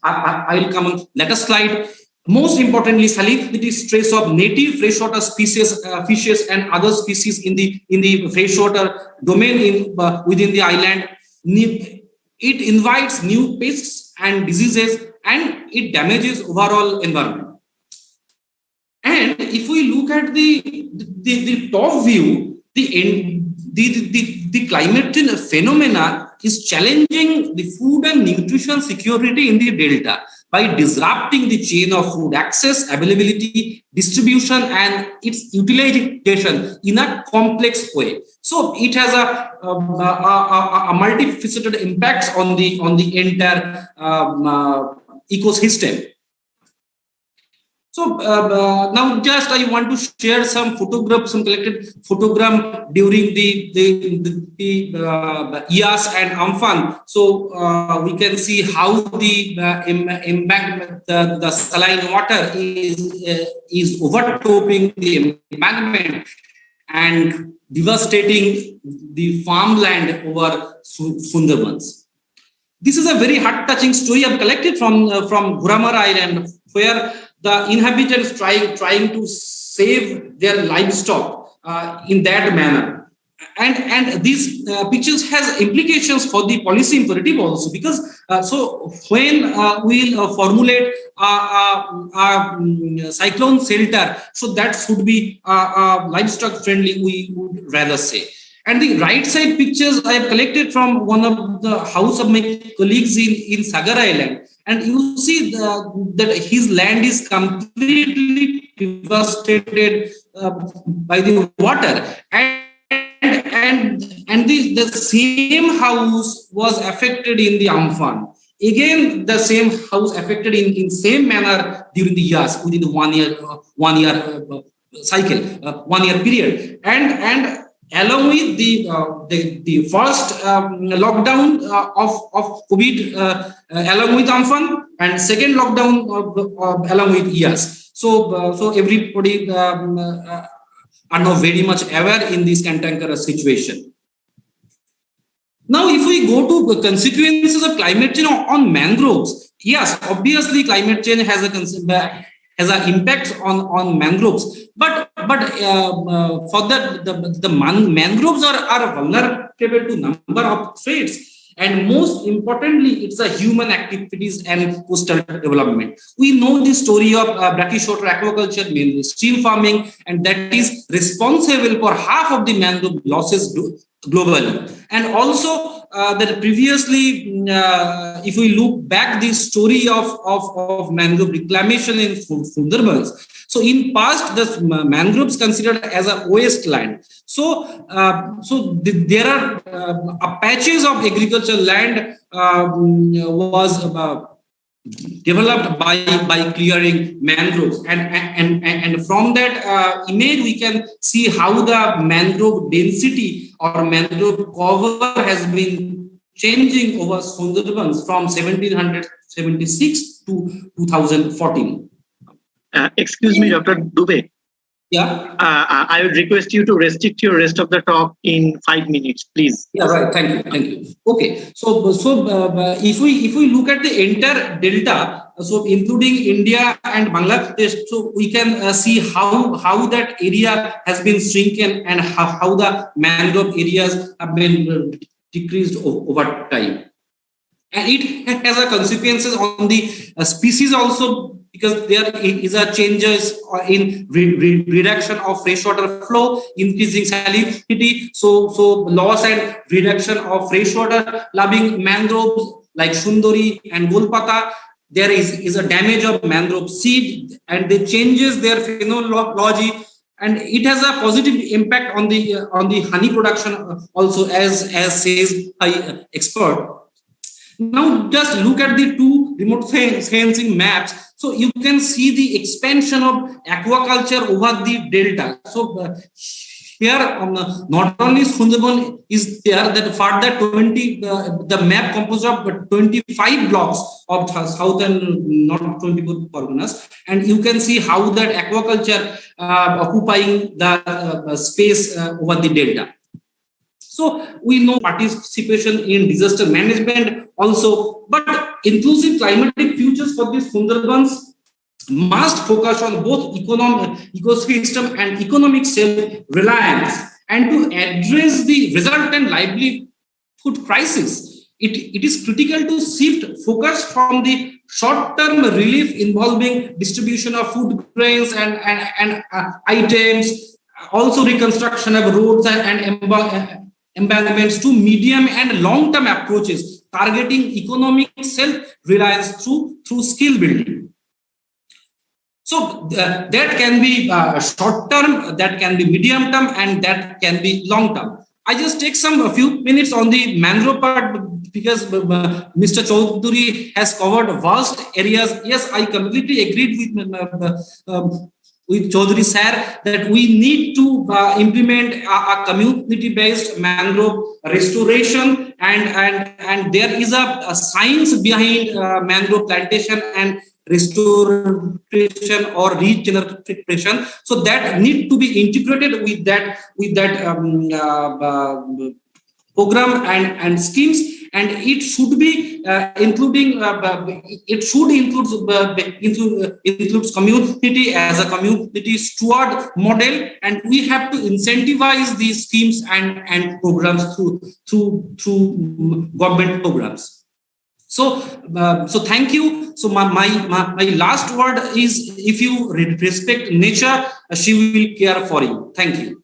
I will come on later slide. Most importantly, salinity stress of native freshwater species, fishes and other species in the freshwater domain within the island. It invites new pests and diseases, and it damages overall environment. And if we look at the top view, the climate change phenomena is challenging the food and nutrition security in the delta by disrupting the chain of food access, availability, distribution, and its utilization in a complex way. So it has a multifaceted impacts on the entire ecosystem. So now just I want to share some photographs, some collected photogram during the Ias and Amphan. So we can see how the embankment, the saline water is overtopping the embankment and devastating the farmland over Sundarbans. This is a very heart-touching story I've collected from Guramar Island, where the inhabitants trying to save their livestock in that manner, and these pictures has implications for the policy imperative also, because so when we'll formulate a cyclone shelter, so that should be livestock friendly, we would rather say. And the right side pictures I have collected from one of the house of my colleagues in Sagar Island. And you see that his land is completely devastated by the water, and the same house was affected in the Amphan. Again, the same house affected in same manner during the years within the 1 year cycle, 1 year period, and along with the first lockdown of COVID along with Amphan, and second lockdown along with years. So everybody are now very much aware in this cantankerous situation. Now, if we go to the consequences of climate change on mangroves, yes, obviously climate change has an impact on mangroves, but for that the mangroves are vulnerable to number of threats, and most importantly, it's a human activities and coastal development. We know the story of brackish-water aquaculture, mainly stream farming, and that is responsible for half of the mangrove losses globally. And also that previously, if we look back the story of mangrove reclamation in Sundarbans, so in past the mangroves considered as a wasteland. So there are patches of agricultural land was developed by clearing mangroves, and from that image we can see how the mangrove density or mangrove cover has been changing over Sundarbans from 1776 to 2014. Excuse me, Dr. Dubey. Yeah. I would request you to restrict your rest of the talk in 5 minutes, please. Yeah, right. Thank you. Okay. So if we look at the entire delta, so including India and Bangladesh, so we can see how that area has been shrinking and how the mangrove areas have been decreased over time, and it has a consequences on the species also, because there is a changes in reduction of freshwater flow, increasing salinity, so loss and reduction of freshwater loving mangroves like Sundari and Golpata. There is a damage of mangrove seed, and they changes their phenology, and it has a positive impact on the honey production also, as says by expert. Now just look at the two remote sensing maps. So you can see the expansion of aquaculture over the delta. So here not only Sundarban is there, that further 20 the map composed of 25 blocks of southern North 24 Parganas, and you can see how that aquaculture occupying the space over the delta. So we know participation in disaster management also, but inclusive climatic futures for these Sundarbans must focus on both ecosystem and economic self-reliance, and to address the resultant livelihood crisis, it is critical to shift focus from the short-term relief involving distribution of food grains and items, also reconstruction of roads and embankments, to medium and long-term approaches targeting economic self-reliance through skill building. So that can be short-term, that can be medium-term, and that can be long-term. I just take a few minutes on the mangrove part because Mr. Chaudhary has covered vast areas. Yes, I completely agreed with Chaudhary sir that we need to implement a community-based mangrove restoration, and there is a science behind mangrove plantation and restoration or regeneration, so that need to be integrated with that program and schemes, and it should be includes community as a community steward model, and we have to incentivize these schemes and programs through government programs. So thank you. So my last word is, if you respect nature, she will care for you. Thank you.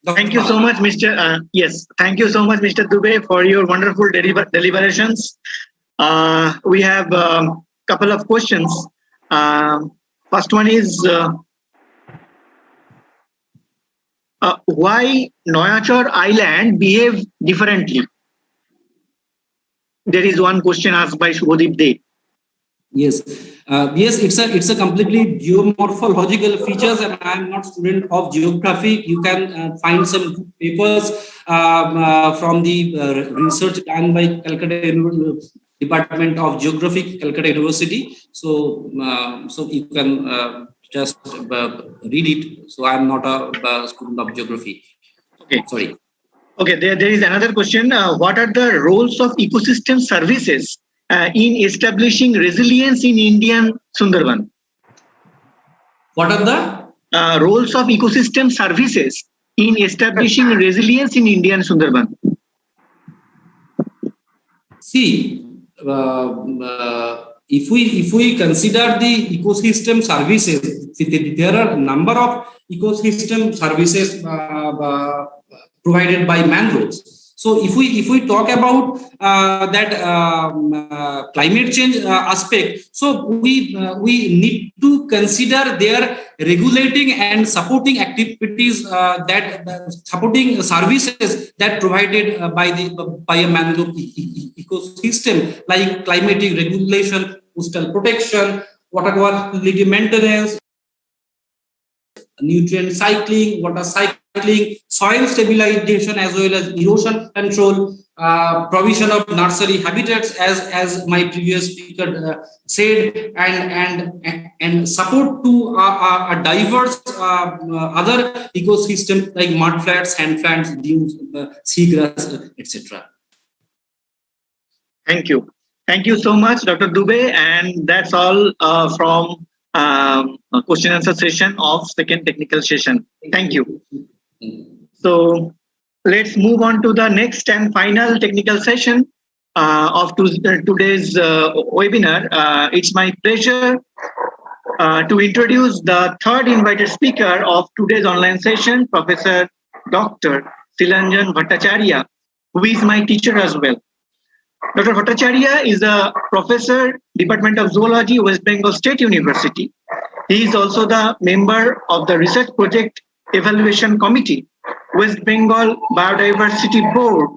Thank you so much, Mr. Yes, thank you so much, Mr. Dubey, for your wonderful deliberations. We have a couple of questions. First one is, why Noyachor Island behave differently? There is one question asked by Shubhodip De. Yes, it's a completely geomorphological features, and I am not student of geography. You can find some papers from the research done by Calcutta Department of Geography, Calcutta University. So you can just read it. So I am not a student of geography. Okay, sorry. Okay, there is another question. What are the roles of ecosystem services in establishing resilience in Indian Sundarban? What are the roles of ecosystem services in establishing resilience in Indian Sundarban? See, if we consider the ecosystem services, there are a number of ecosystem services provided by mangroves. So if we talk about that climate change aspect, so we need to consider their regulating and supporting activities, supporting services that provided by a mangrove ecosystem, like climatic regulation, coastal protection, water quality maintenance, nutrient cycling, water cycling, soil stabilization, as well as erosion control, provision of nursery habitats, as my previous speaker said, and support to a diverse other ecosystem like mudflats, sandflats, dunes, seagrass, etc. Thank you. Thank you so much, Dr. Dubey, and that's all from question answer session of second technical session. Thank you. So let's move on to the next and final technical session of today's webinar. It's my pleasure to introduce the third invited speaker of today's online session, Professor Dr. Silanjan Bhattacharya, who is my teacher as well. Dr. Bhattacharya is a professor, Department of Zoology, West Bengal State University. He is also the member of the Research Project Evaluation Committee, West Bengal Biodiversity Board,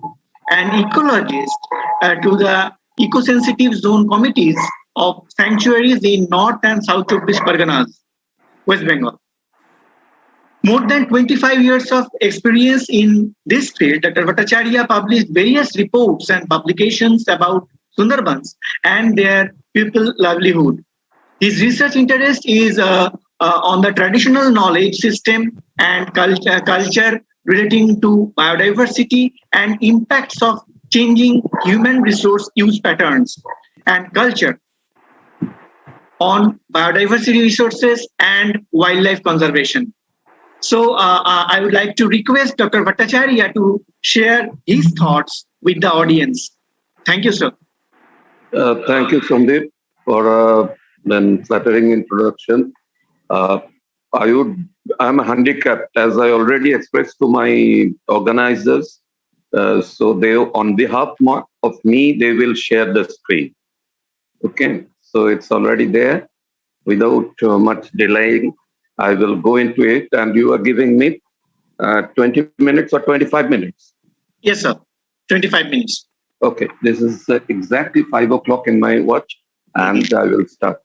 and ecologist to the Eco-Sensitive Zone Committees of Sanctuaries in North and South Chobbish Parganas, West Bengal. More than 25 years of experience in this field, Dr. Bhattacharya published various reports and publications about Sundarbans and their people livelihood. His research interest is on the traditional knowledge system and culture relating to biodiversity and impacts of changing human resource use patterns and culture. on biodiversity resources and wildlife conservation. So I would like to request Dr. Bhattacharya to share his thoughts with the audience. Thank you, sir. Thank you, Sandeep, for an flattering introduction. Uh, I'm handicapped, as I already expressed to my organizers. So they, on behalf of me, they will share the screen. Okay, so it's already there. Without much delaying, I will go into it, and you are giving me 20 minutes or 25 minutes. Yes, sir. 25 minutes. Okay, this is exactly 5 o'clock in my watch, and I will start.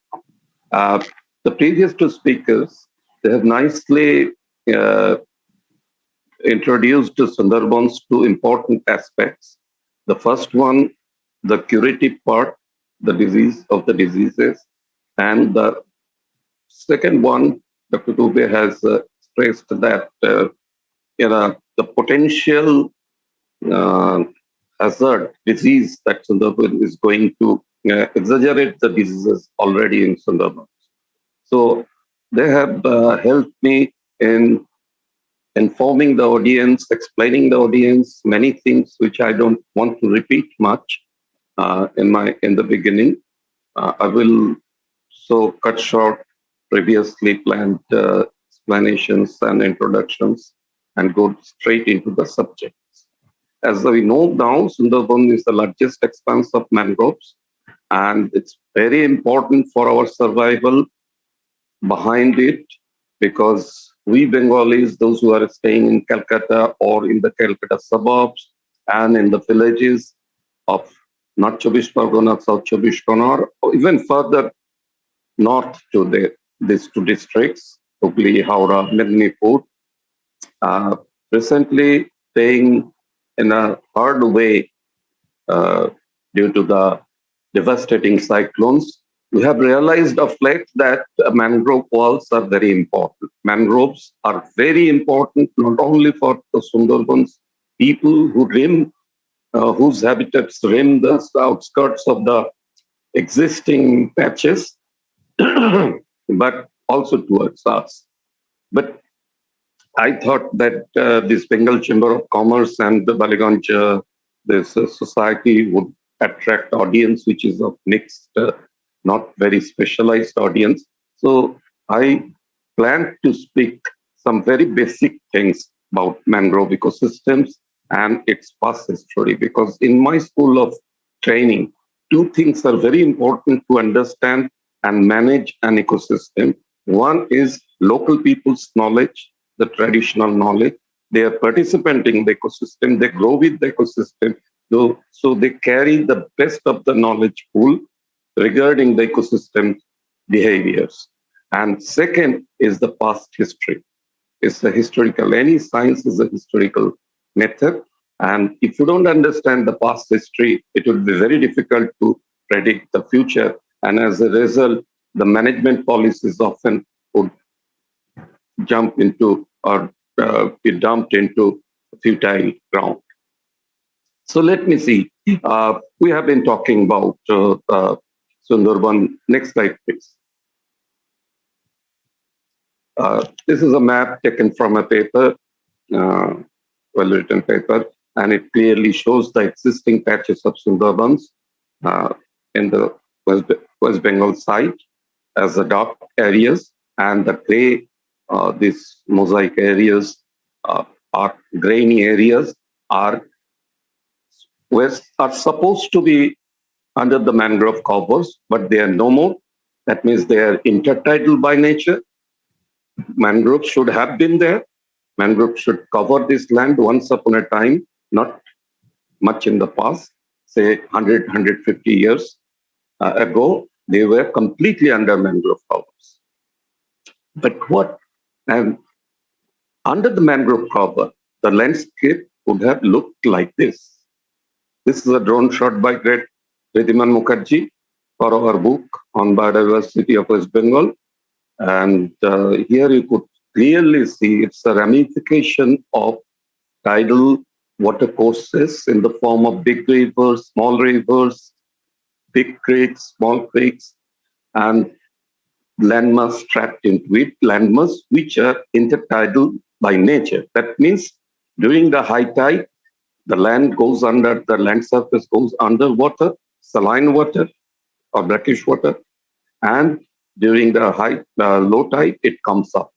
The previous two speakers, they have nicely introduced Sundarbans two important aspects. The first one, the curative part, the disease of the diseases, and the second one, Dr. Dubey has stressed that the potential hazard disease that Sundarban is going to exaggerate the diseases already in Sundarban. So they have helped me in informing the audience, explaining the audience many things which I don't want to repeat much in the beginning. I will so cut short previously planned explanations and introductions and go straight into the subjects. As we know now, Sundarban is the largest expanse of mangroves, and it's very important for our survival behind it, because we Bengalis, those who are staying in Calcutta or in the Calcutta suburbs and in the villages of North Chobbish Pargana, South Chobbish Pargana, or even further north to these two districts, Hooghly, Howrah, Medinipur, recently staying in a hard way due to the devastating cyclones, we have realized of late that mangrove walls are very important. Mangroves are very important not only for the Sundarbans people whose habitats rim the outskirts of the existing patches, but also towards us. But I thought that this Bengal Chamber of Commerce and the Baliganj, this society would attract audience which is of mixed, not very specialized audience. So I plan to speak some very basic things about mangrove ecosystems and its past history, because in my school of training, two things are very important to understand and manage an ecosystem. One is local people's knowledge, the traditional knowledge. They are participating in the ecosystem, they grow with the ecosystem, so they carry the best of the knowledge pool regarding the ecosystem behaviors. And second is the past history. It's the historical, any science is a historical method. And if you don't understand the past history, it will be very difficult to predict the future. And as a result, the management policies often would jump into or be dumped into futile ground. So let me see. We have been talking about Sundarban. Next slide, please. This is a map taken from a paper, well-written paper, and it clearly shows the existing patches of Sundarbans in the West Bengal side as the dark areas, and the gray, these mosaic areas, are grainy areas, are supposed to be under the mangrove covers, but they are no more. That means they are intertidal by nature. Mangroves should have been there. Mangroves should cover this land once upon a time, not much in the past, say 100, 150 years ago, they were completely under mangrove covers. But and under the mangrove cover, the landscape would have looked like this. This is a drone shot by great Ridhiman Mukherjee for our book on biodiversity of West Bengal. And here you could clearly see it's a ramification of tidal watercourses in the form of big rivers, small rivers, big creeks, small creeks. And landmass trapped into it, landmass which are intertidal by nature. That means during the high tide, the land surface goes underwater, saline water or brackish water, and during the low tide, it comes up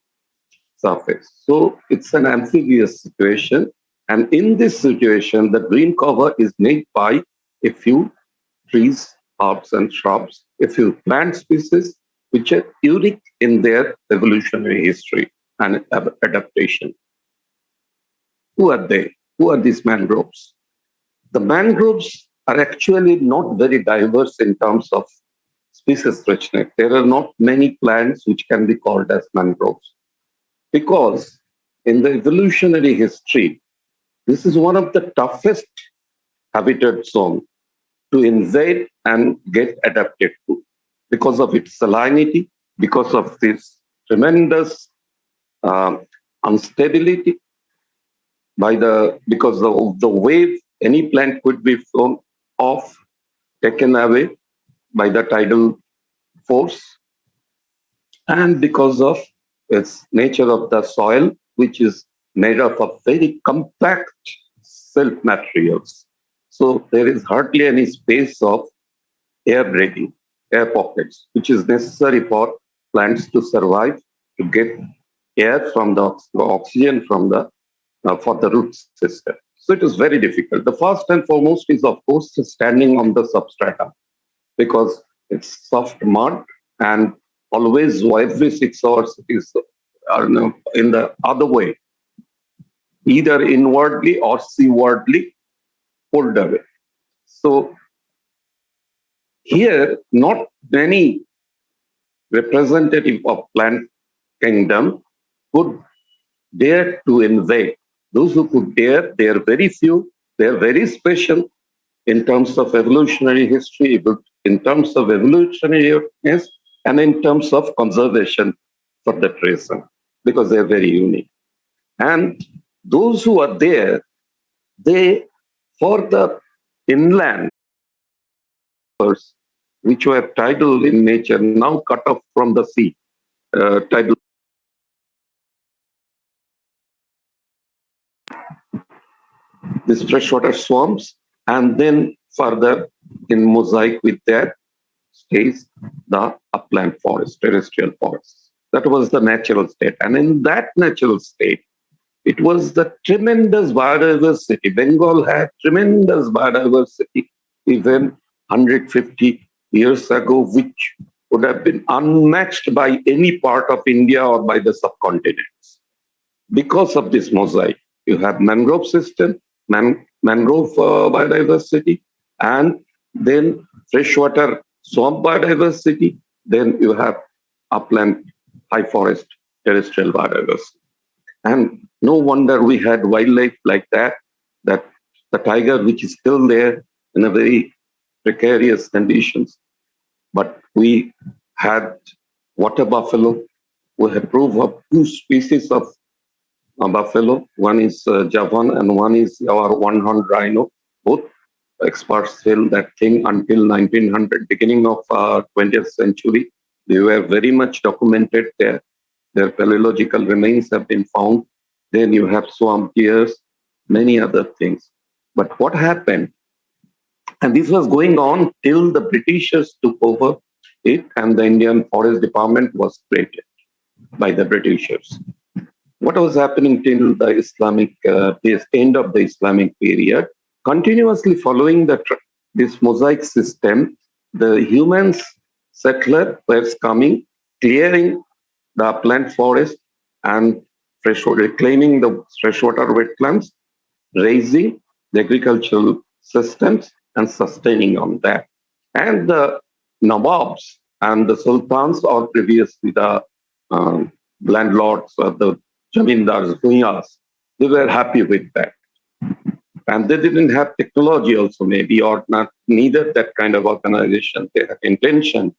surface. So it's an amphibious situation. And in this situation, the green cover is made by a few trees, herbs, and shrubs, a few plant species which are unique in their evolutionary history and adaptation. Who are they? Who are these mangroves? The mangroves are actually not very diverse in terms of species richness. There are not many plants which can be called as mangroves because in the evolutionary history, this is one of the toughest habitat zone to invade and get adapted to because of its salinity, because of this tremendous instability, because of the wave, any plant could be thrown off, taken away by the tidal force, and because of its nature of the soil, which is made up of very compact silt materials. So there is hardly any space of air breathing, air pockets, which is necessary for plants to survive, to get air from the oxygen from the for the root system. So it is very difficult. The first and foremost is, of course, standing on the substrata because it's soft mud and always every 6 hours is in the other way, either inwardly or seawardly pulled away. So here, not many representative of plant kingdom could dare to invade. Those who could dare, they are very few. They are very special in terms of evolutionary history, in terms of evolutionariness, and in terms of conservation for that reason, because they are very unique. And those who are there, they, for the inland, which were tidal in nature, now cut off from the sea, tidal. These freshwater swamps, and then further in mosaic with that stays the upland forest, terrestrial forests. That was the natural state. And in that natural state, it was the tremendous biodiversity. Bengal had tremendous biodiversity even 150 years ago, which would have been unmatched by any part of India or by the subcontinents. Because of this mosaic, you have mangrove system, mangrove biodiversity, and then freshwater swamp biodiversity. Then you have upland high forest terrestrial biodiversity. And no wonder we had wildlife like that the tiger, which is still there in a very precarious conditions. But we had water buffalo. We have proved of 2 species of buffalo. One is Javan and one is our one-horned rhino. Both experts feel that thing until 1900, beginning of 20th century. They were very much documented there. Their paleological remains have been found. Then you have swamp deers, many other things. But what happened? And this was going on till the Britishers took over it and the Indian Forest Department was created by the Britishers. What was happening till the end of the Islamic period? Continuously following this mosaic system, the humans, settlers were coming, clearing the upland forest and reclaiming the freshwater wetlands, raising the agricultural systems and sustaining on that. And the Nawabs and the Sultans, or previously the landlords or the Jamindars, Bhuiyas, they were happy with that. And they didn't have technology also maybe, or not neither that kind of organization. They had intention,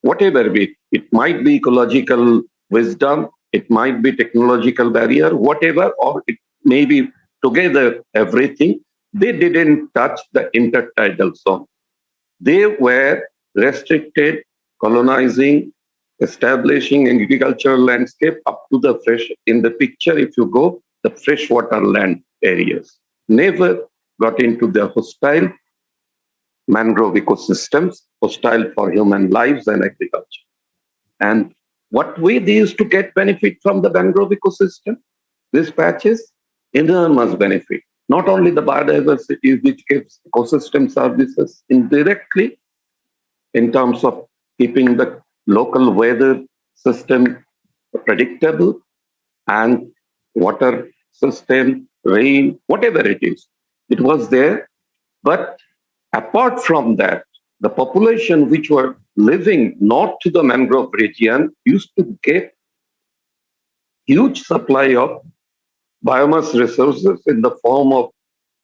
whatever it might be ecological wisdom, it might be technological barrier, whatever, or it may be together everything. They didn't touch the intertidal zone. They were restricted, colonizing, establishing agricultural landscape up to the fresh, in the picture, if you go, the freshwater land areas. Never got into the hostile mangrove ecosystems, hostile for human lives and agriculture. And what way they used to get benefit from the mangrove ecosystem? These patches, enormous benefit. Not only the biodiversity, which gives ecosystem services indirectly in terms of keeping the local weather system predictable and water system, rain, whatever it is, it was there. But apart from that, the population which were living north to the mangrove region used to get huge supply of biomass resources in the form of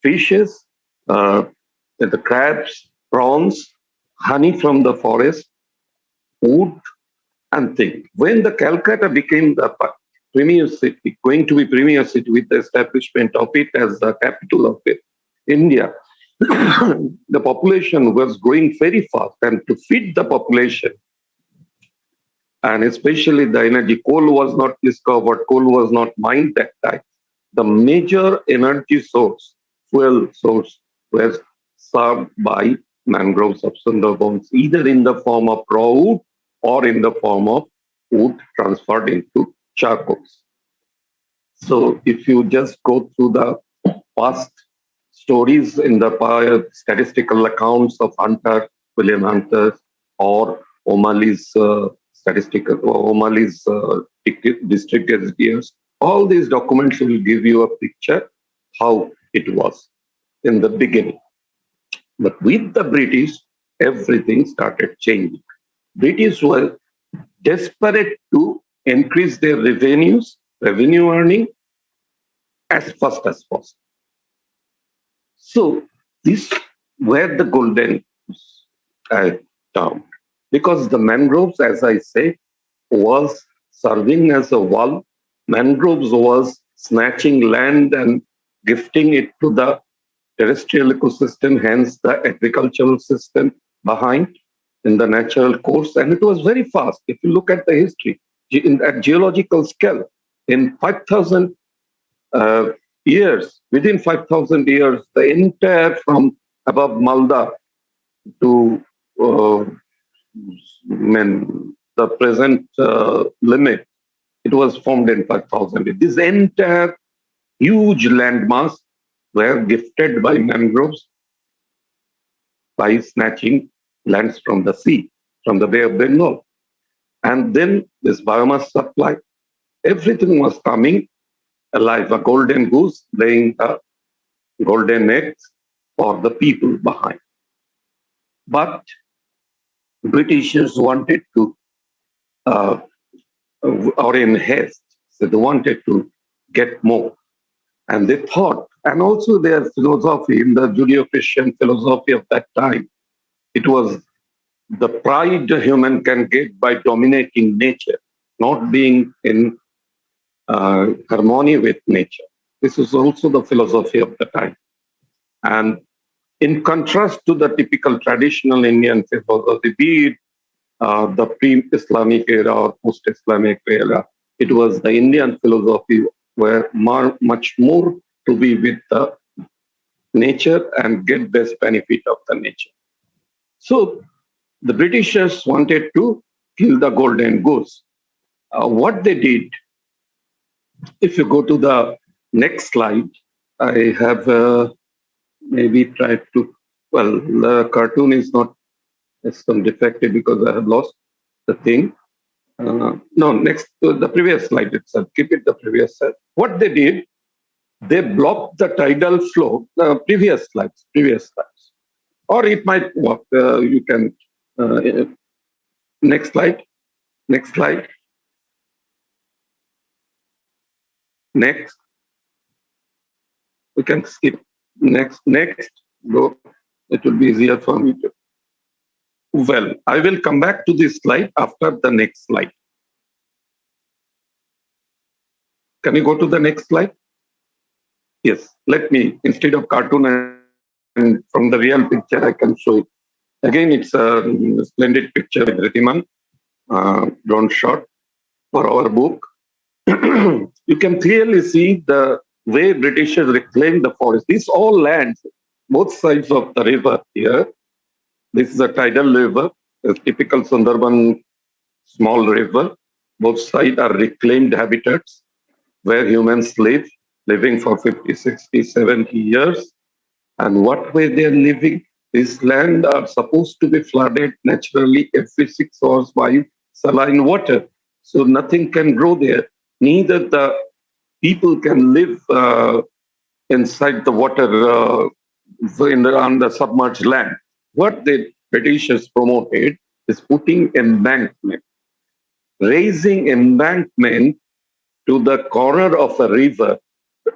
fishes, the crabs, prawns, honey from the forest, wood, and things. When the Calcutta became the premier city, going to be premier city with the establishment of it as the capital of it, India, the population was growing very fast, and to feed the population, and especially the energy, coal was not discovered, coal was not mined that time. The major energy source, fuel source, was served by mangroves of Sundarbans, either in the form of raw wood or in the form of wood transferred into charcoals. So if you just go through the past stories in the statistical accounts of Hunter, William Hunter, or O'Malley's district gazetteers, all these documents will give you a picture how it was in the beginning. But with the British, everything started changing. British were desperate to increase their revenue earning as fast as possible. So these were the golden term, because the mangroves, as I say, was serving as a wall. Mangroves was snatching land and gifting it to the terrestrial ecosystem, hence the agricultural system behind in the natural course. And it was very fast. If you look at the history, at geological scale, in 5,000 years, within 5,000 years, the entire from above Malda to the present limit, it was formed in 5,000. This entire huge landmass were gifted by mangroves by snatching lands from the sea, from the Bay of Bengal. And then this biomass supply, everything was coming alive, a golden goose laying a golden eggs for the people behind. But Britishers wanted to, or in haste, so they wanted to get more. And they thought, and also their philosophy, in the Judeo-Christian philosophy of that time, it was the pride a human can get by dominating nature, not being in harmony with nature. This is also the philosophy of the time. And in contrast to the typical traditional Indian philosophy, be it the pre-Islamic era or post-Islamic era, it was the Indian philosophy were much more to be with the nature and get best benefit of the nature. So the Britishers wanted to kill the golden goose. What they did, if you go to the next slide, I have maybe tried to, well, the cartoon is not, it's some defective because I have lost the thing. No, next to the previous slide itself, keep it the previous slide. What they did, they blocked the tidal flow, previous slides. Or it might work, you can, next slide, next, we can skip, next, go, it will be easier for me to. Well, I will come back to this slide after the next slide. Can you go to the next slide? Yes, let me, instead of cartoon and from the real picture, I can show it. Again, it's a splendid picture, Ritiman. drone shot for our book, you can clearly see the way Britishers reclaimed the forest. These all lands, both sides of the river here. This is a tidal river, a typical Sundarban small river. Both sides are reclaimed habitats where humans live, living for 50, 60, 70 years. And what way they're living? These lands are supposed to be flooded naturally every 6 hours by saline water. So nothing can grow there. Neither the people can live inside the water on the submerged land. What the Britishers promoted is putting embankment, raising embankment to the corner of a river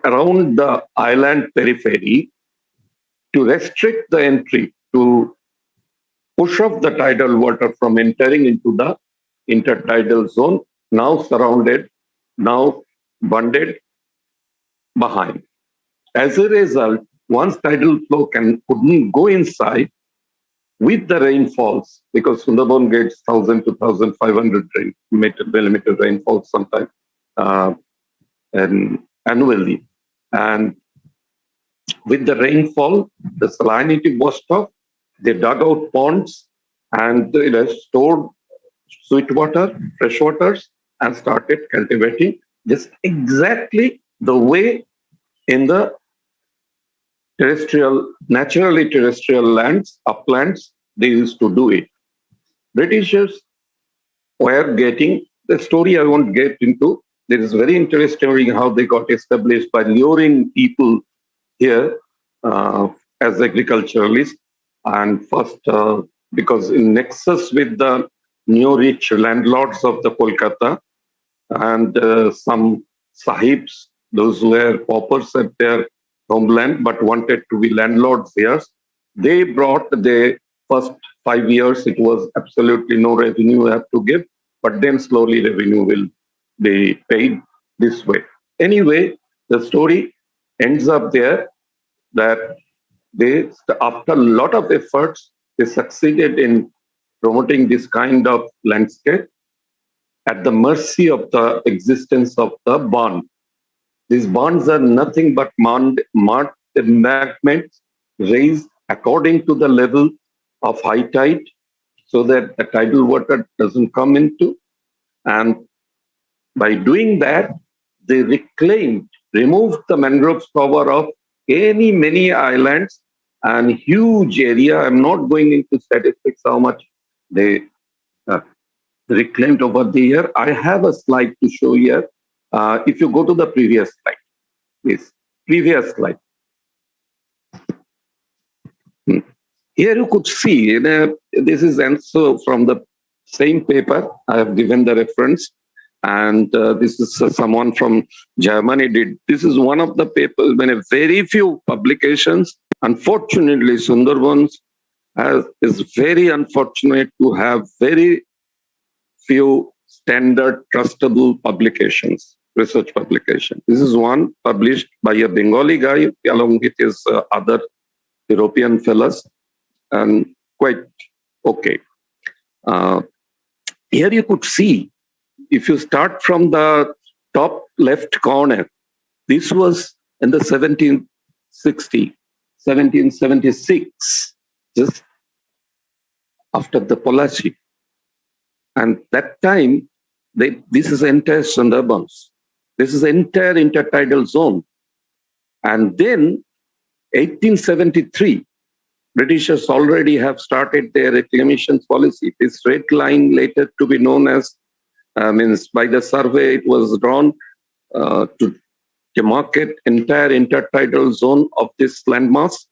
around the island periphery to restrict the entry, to push off the tidal water from entering into the intertidal zone, now surrounded, now bundled behind. As a result, once tidal flow couldn't go inside with the rainfalls, because Sundarban gets 1,000 to 1,500 millimeter rainfall sometimes and annually. And with the rainfall, the salinity washed off, they dug out ponds and they stored sweet water, fresh waters, and started cultivating just exactly the way in the naturally terrestrial lands, uplands, they used to do it. Britishers were getting, the story I won't get into, there is very interesting how they got established by luring people here as agriculturalists. And first, because in nexus with the new rich landlords of the Kolkata and some sahibs, those who were paupers at their homeland but wanted to be landlords here, they brought the first 5 years, it was absolutely no revenue you have to give, but then slowly revenue will be paid this way. Anyway, the story ends up there that they, after a lot of efforts, they succeeded in promoting this kind of landscape at the mercy of the existence of the bond. These bonds are nothing but mud embankments raised according to the level of high tide so that the tidal water doesn't come into. And by doing that, they removed the mangrove cover of many islands and huge area. I'm not going into statistics how much they reclaimed over the year. I have a slide to show here. If you go to the previous slide, please. Previous slide. Here you could see, this is also from the same paper. I have given the reference. And this is someone from Germany did. This is one of the papers, when very few publications. Unfortunately, Sundarbans is very unfortunate to have very few standard trustable publications, research publications. This is one published by a Bengali guy along with his other European fellows, and quite okay. Here you could see, if you start from the top left corner, this was in the 1776, just after the Polachi. And that time, this is entire Sundarbans. This is entire intertidal zone. And then 1873, Britishers already have started their reclamation policy. This red line later to be known as, means by the survey, it was drawn to demarcate entire intertidal zone of this landmass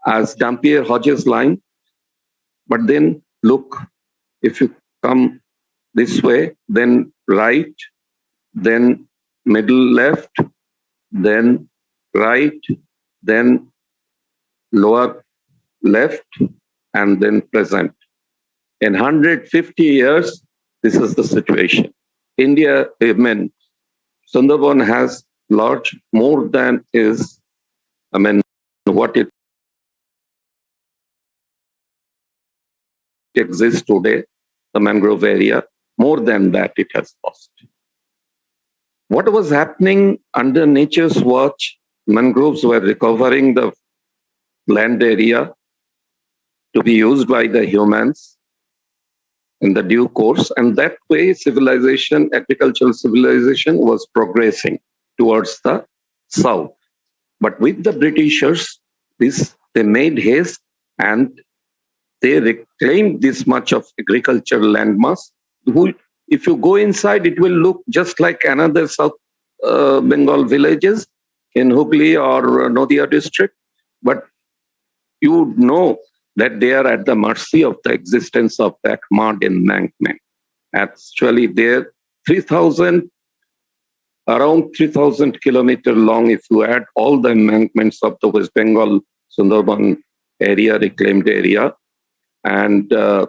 as Dampier-Hodges line. But then look, if you come this way, then right, then middle left, then right, then lower left, and then present. In 150 years, this is the situation. India, Sundarban has large, more than what it exists today. the mangrove area. More than that, it has lost. What was happening under nature's watch? Mangroves were recovering the land area to be used by the humans in the due course, and that way civilization, agricultural civilization, was progressing towards the south. But with the Britishers, they made haste and they reclaimed this much of agricultural landmass. If you go inside, it will look just like another South Bengal villages in Hooghly or Nadia district, but you would know that they are at the mercy of the existence of that mud embankment. Actually, they're around 3,000 kilometers long if you add all the embankments of the West Bengal Sundarban area, reclaimed area. And the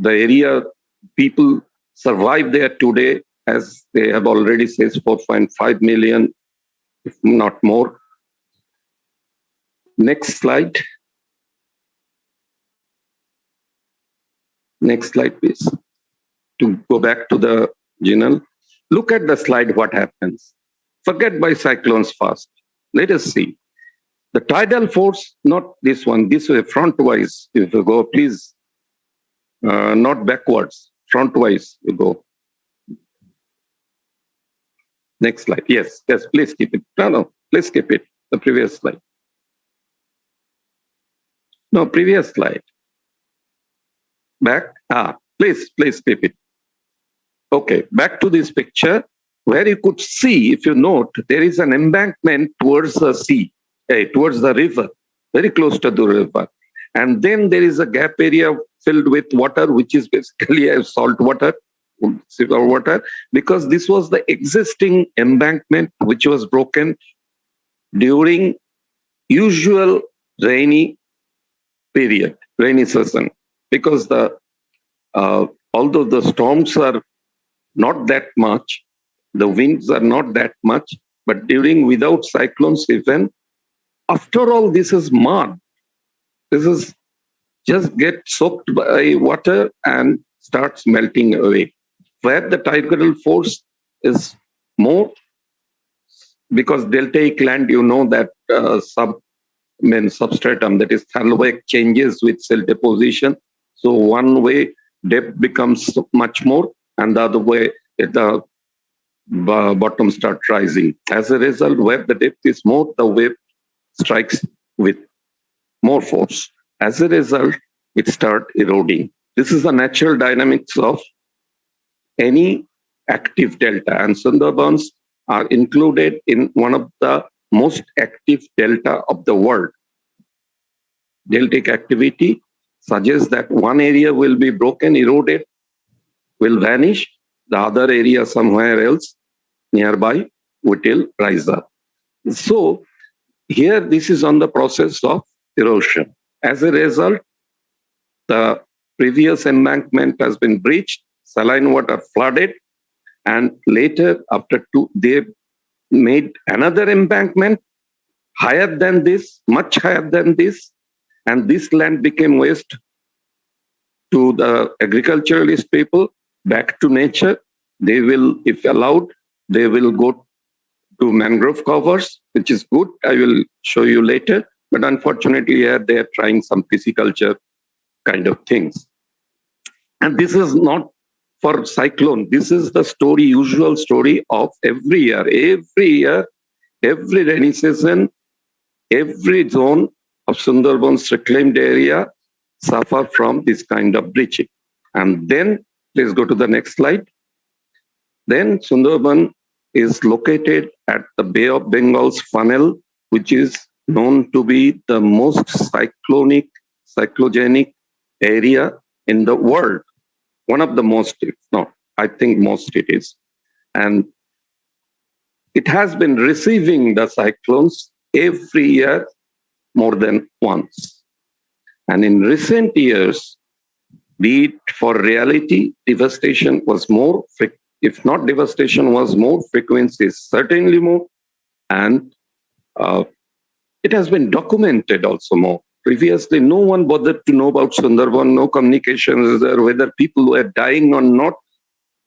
area, people survive there today, as they have already said, 4.5 million, if not more. Next slide. Next slide, please. To go back to the journal. Look at the slide, what happens. Forget by cyclones first. Let us see. The tidal force, not this one, this way, frontwise. If you go, please, not backwards, frontwise you go. Next slide. Yes, please keep it. No, please keep it. The previous slide. No, previous slide. Back. Please keep it. Okay, back to this picture where you could see, if you note, there is an embankment towards the sea, towards the river, very close to the river. And then there is a gap area filled with water, which is basically a salt water, silver water, because this was the existing embankment which was broken during usual rainy period, rainy season, because although the storms are not that much, the winds are not that much, but without cyclones even, after all, this is mud. This is just get soaked by water and starts melting away. Where the tidal force is more, because deltaic land, you know that substratum, that is thalloic, changes with cell deposition. So one way depth becomes much more, and the other way the bottom starts rising. As a result, where the depth is more, the wave strikes with more force. As a result, it starts eroding. This is the natural dynamics of any active delta, and Sundarbans are included in one of the most active delta of the world. Deltaic activity suggests that one area will be broken, eroded, will vanish, the other area somewhere else nearby will rise up. So here this is on the process of erosion. As a result, the previous embankment has been breached, saline water flooded, and later they made another embankment higher than this, much higher than this, and this land became waste to the agriculturalist people, back to nature. They will, if allowed, they will go to mangrove covers, which is good. I will show you later. But unfortunately, here they are trying some pisciculture kind of things. And this is not for cyclone. This is the story, usual story of every year. Every year, every rainy season, every zone of Sundarbans reclaimed area suffer from this kind of breaching. And then, please go to the next slide. Then Sundarban is located at the Bay of Bengal's funnel, which is known to be the most cyclogenic area in the world. One of the most, if not, I think most it is. And it has been receiving the cyclones every year more than once. And in recent years, be it for reality, devastation was more, if not devastation was more, frequency is certainly more. And it has been documented also more. Previously, no one bothered to know about Sundarban, no communications there, whether people were dying or not.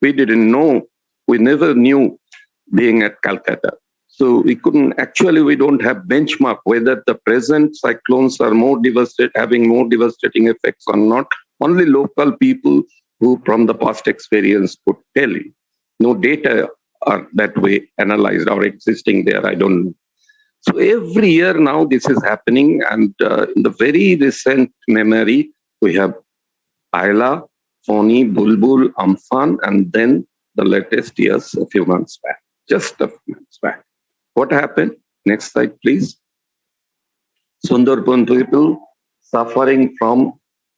We didn't know. We never knew being at Calcutta. So we don't have benchmark whether the present cyclones are having more devastating effects or not. Only local people who from the past experience could tell you. No data are that way analyzed or existing there. I don't know. So every year now this is happening, and in the very recent memory, we have Ayla, Foni, Bulbul, Amphan, and then the latest years a few months back, just a few months back. What happened? Next slide, please. Sundarban people suffering from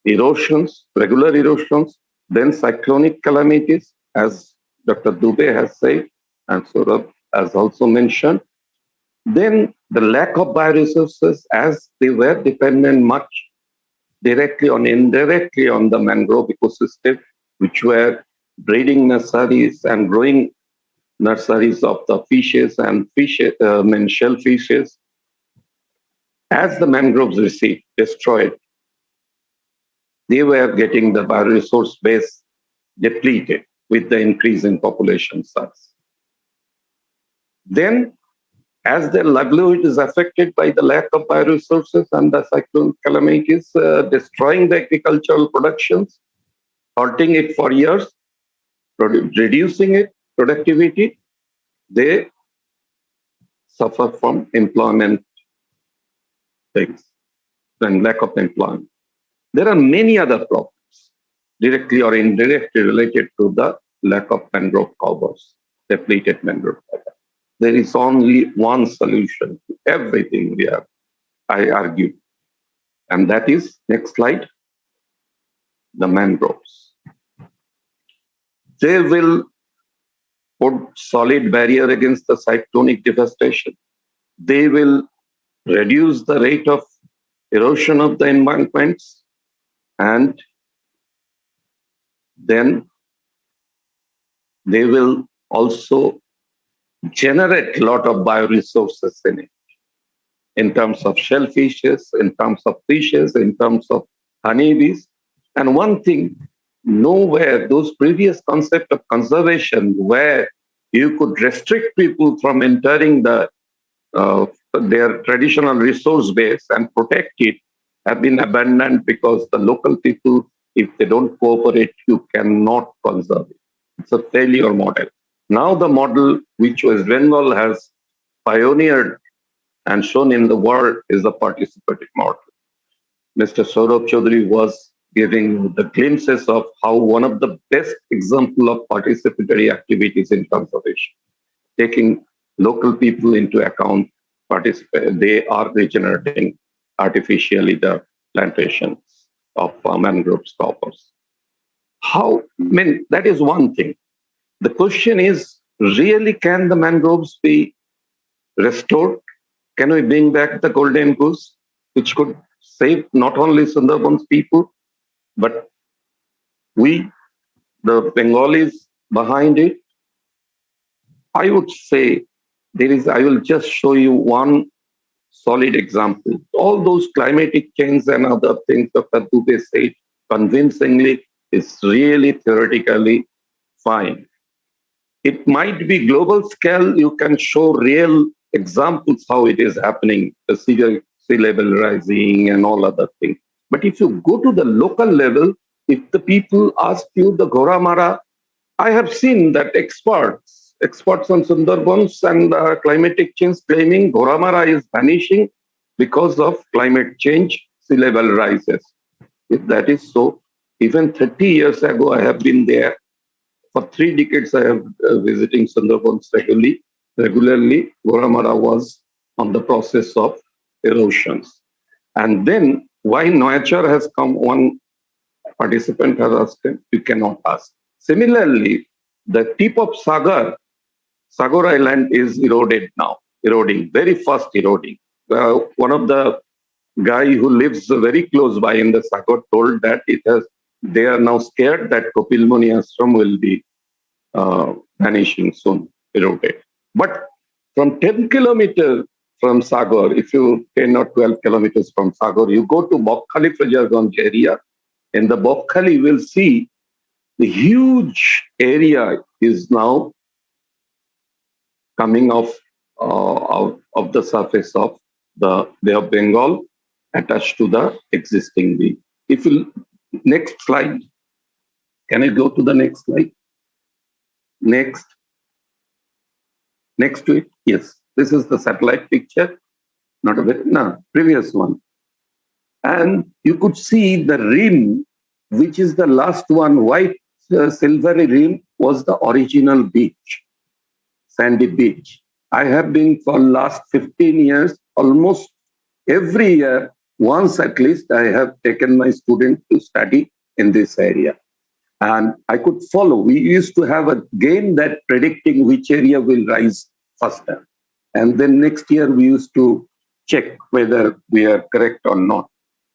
erosions, regular erosions, then cyclonic calamities, as Dr. Dubey has said, and Saurabh has also mentioned. Then the lack of bioresources, as they were dependent much directly or indirectly on the mangrove ecosystem, which were breeding nurseries and growing nurseries of the fishes and shellfishes. As the mangroves destroyed, they were getting the bioresource base depleted with the increase in population size. Then, as their livelihood is affected by the lack of bioresources and the cyclone calamities, destroying the agricultural productions, halting it for years, reducing its productivity, they suffer from employment things and lack of employment. There are many other problems, directly or indirectly related to the lack of mangrove covers, depleted mangrove cover. There is only one solution to everything we have, I argue. And that is, next slide, the mangroves. They will put solid barrier against the cyclonic devastation. They will reduce the rate of erosion of the embankments, and then they will also generate a lot of bioresources in terms of shellfishes, in terms of fishes, in terms of honeybees. And one thing, nowhere those previous concepts of conservation where you could restrict people from entering their traditional resource base and protect it have been abandoned because the local people, if they don't cooperate, you cannot conserve it. It's a failure model. Now the model which West Bengal has pioneered and shown in the world is the participative model. Mr. Saurabh Chaudhary was giving the glimpses of how one of the best example of participatory activities in conservation, taking local people into account, they are regenerating artificially the plantations of mangroves covers. That is one thing. The question is, really, can the mangroves be restored? Can we bring back the golden goose, which could save not only Sundarbans people, but we, the Bengalis behind it? I would say I will just show you one solid example. All those climatic change and other things Dr. Dubey said convincingly is really theoretically fine. It might be global scale, you can show real examples how it is happening, the sea level rising and all other things. But if you go to the local level, if the people ask you the Goramara, I have seen that experts on Sundarbans and climatic change claiming Goramara is vanishing because of climate change, sea level rises. If that is so, even 30 years ago, I have been there. For 3 decades, I have visiting Sundarbans regularly. Goramara was on the process of erosions. And then why nature has come, one participant has asked him, you cannot ask. Similarly, the tip of Sagar Island is eroding, very fast eroding. One of the guy who lives very close by in the Sagar told that they are now scared that Kopil Muni Ashram will be vanishing soon, eroded. But from 10 kilometers from Sagar, if you 10 or 12 kilometers from Sagar, you go to Bokhali Frajarganj area. In the Bokhali, you will see the huge area is now coming out of the surface of the Bay of Bengal attached to the existing bay. If you next slide, can I go to the next slide? Next to it, yes. This is the satellite picture, not a bit, no, previous one. And you could see the rim, which is the last one, white silvery rim, was the original beach, sandy beach. I have been for last 15 years, almost every year, once at least, I have taken my students to study in this area. And I could follow. We used to have a game that predicting which area will rise faster. And then next year, we used to check whether we are correct or not.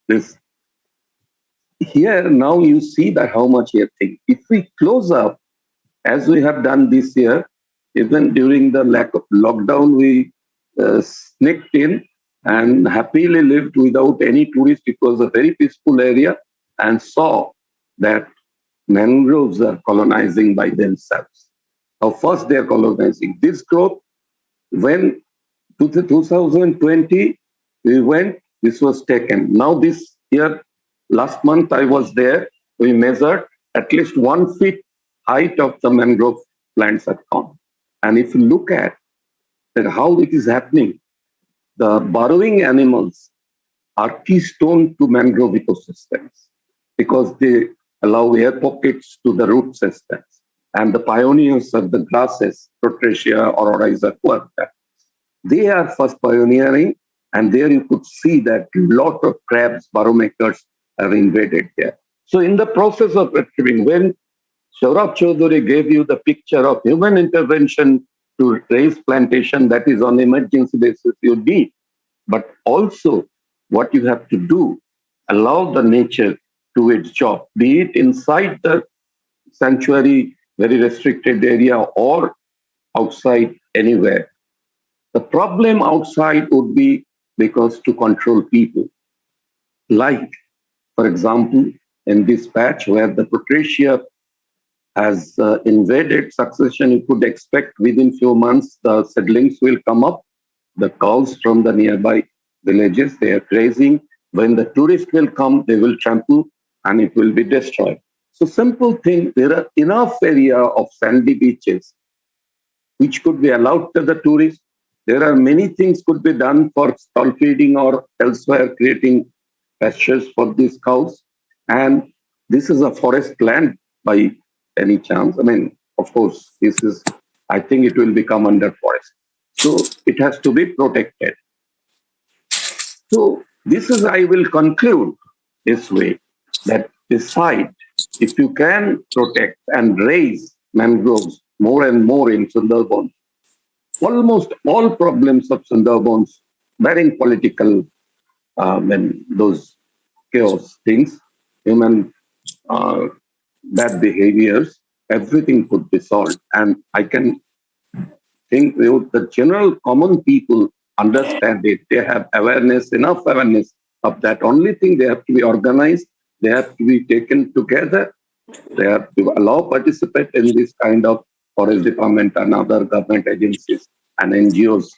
This here now you see that how much you think. If we close up, as we have done this year, even during the lack of lockdown, we sneaked in and happily lived without any tourists. It was a very peaceful area and saw that mangroves are colonizing by themselves. Now, first they are colonizing. This growth, when to the 2020, we went, this was taken. Now this year, last month I was there, we measured at least 1 feet height of the mangrove plants have gone. And if you look at that how it is happening, the burrowing animals are keystone to mangrove ecosystems because they allow air pockets to the root systems. And the pioneers of the grasses, Protetia, Ororhiza, Quercus, they are first pioneering, and there you could see that a lot of crabs, burrow makers have invaded there. So in the process of retrieving, when Saurabh Chaudhary gave you the picture of human intervention to raise plantation, that is on emergency basis you need, but also what you have to do, allow the nature to its job, be it inside the sanctuary, very restricted area, or outside anywhere. The problem outside would be because to control people. Like, for example, in this patch where the Protetia has invaded succession, you could expect within few months the seedlings will come up. The cows from the nearby villages, they are grazing. When the tourists will come, they will trample and it will be destroyed. So simple thing, there are enough area of sandy beaches which could be allowed to the tourists. There are many things could be done for stall feeding or elsewhere creating pastures for these cows. And this is a forest land by any chance. I mean, of course, this is, I think it will become under forest. So it has to be protected. So this is, I will conclude this way, that decide if you can protect and raise mangroves more and more in Sundarbans, almost all problems of Sundarbans, barring political and those chaos things, human bad behaviors, everything could be solved. And I can think the general common people understand it. They have awareness, enough awareness of that. Only thing, they have to be organized, they have to be taken together, they have to allow participate in this kind of forest department and other government agencies and NGOs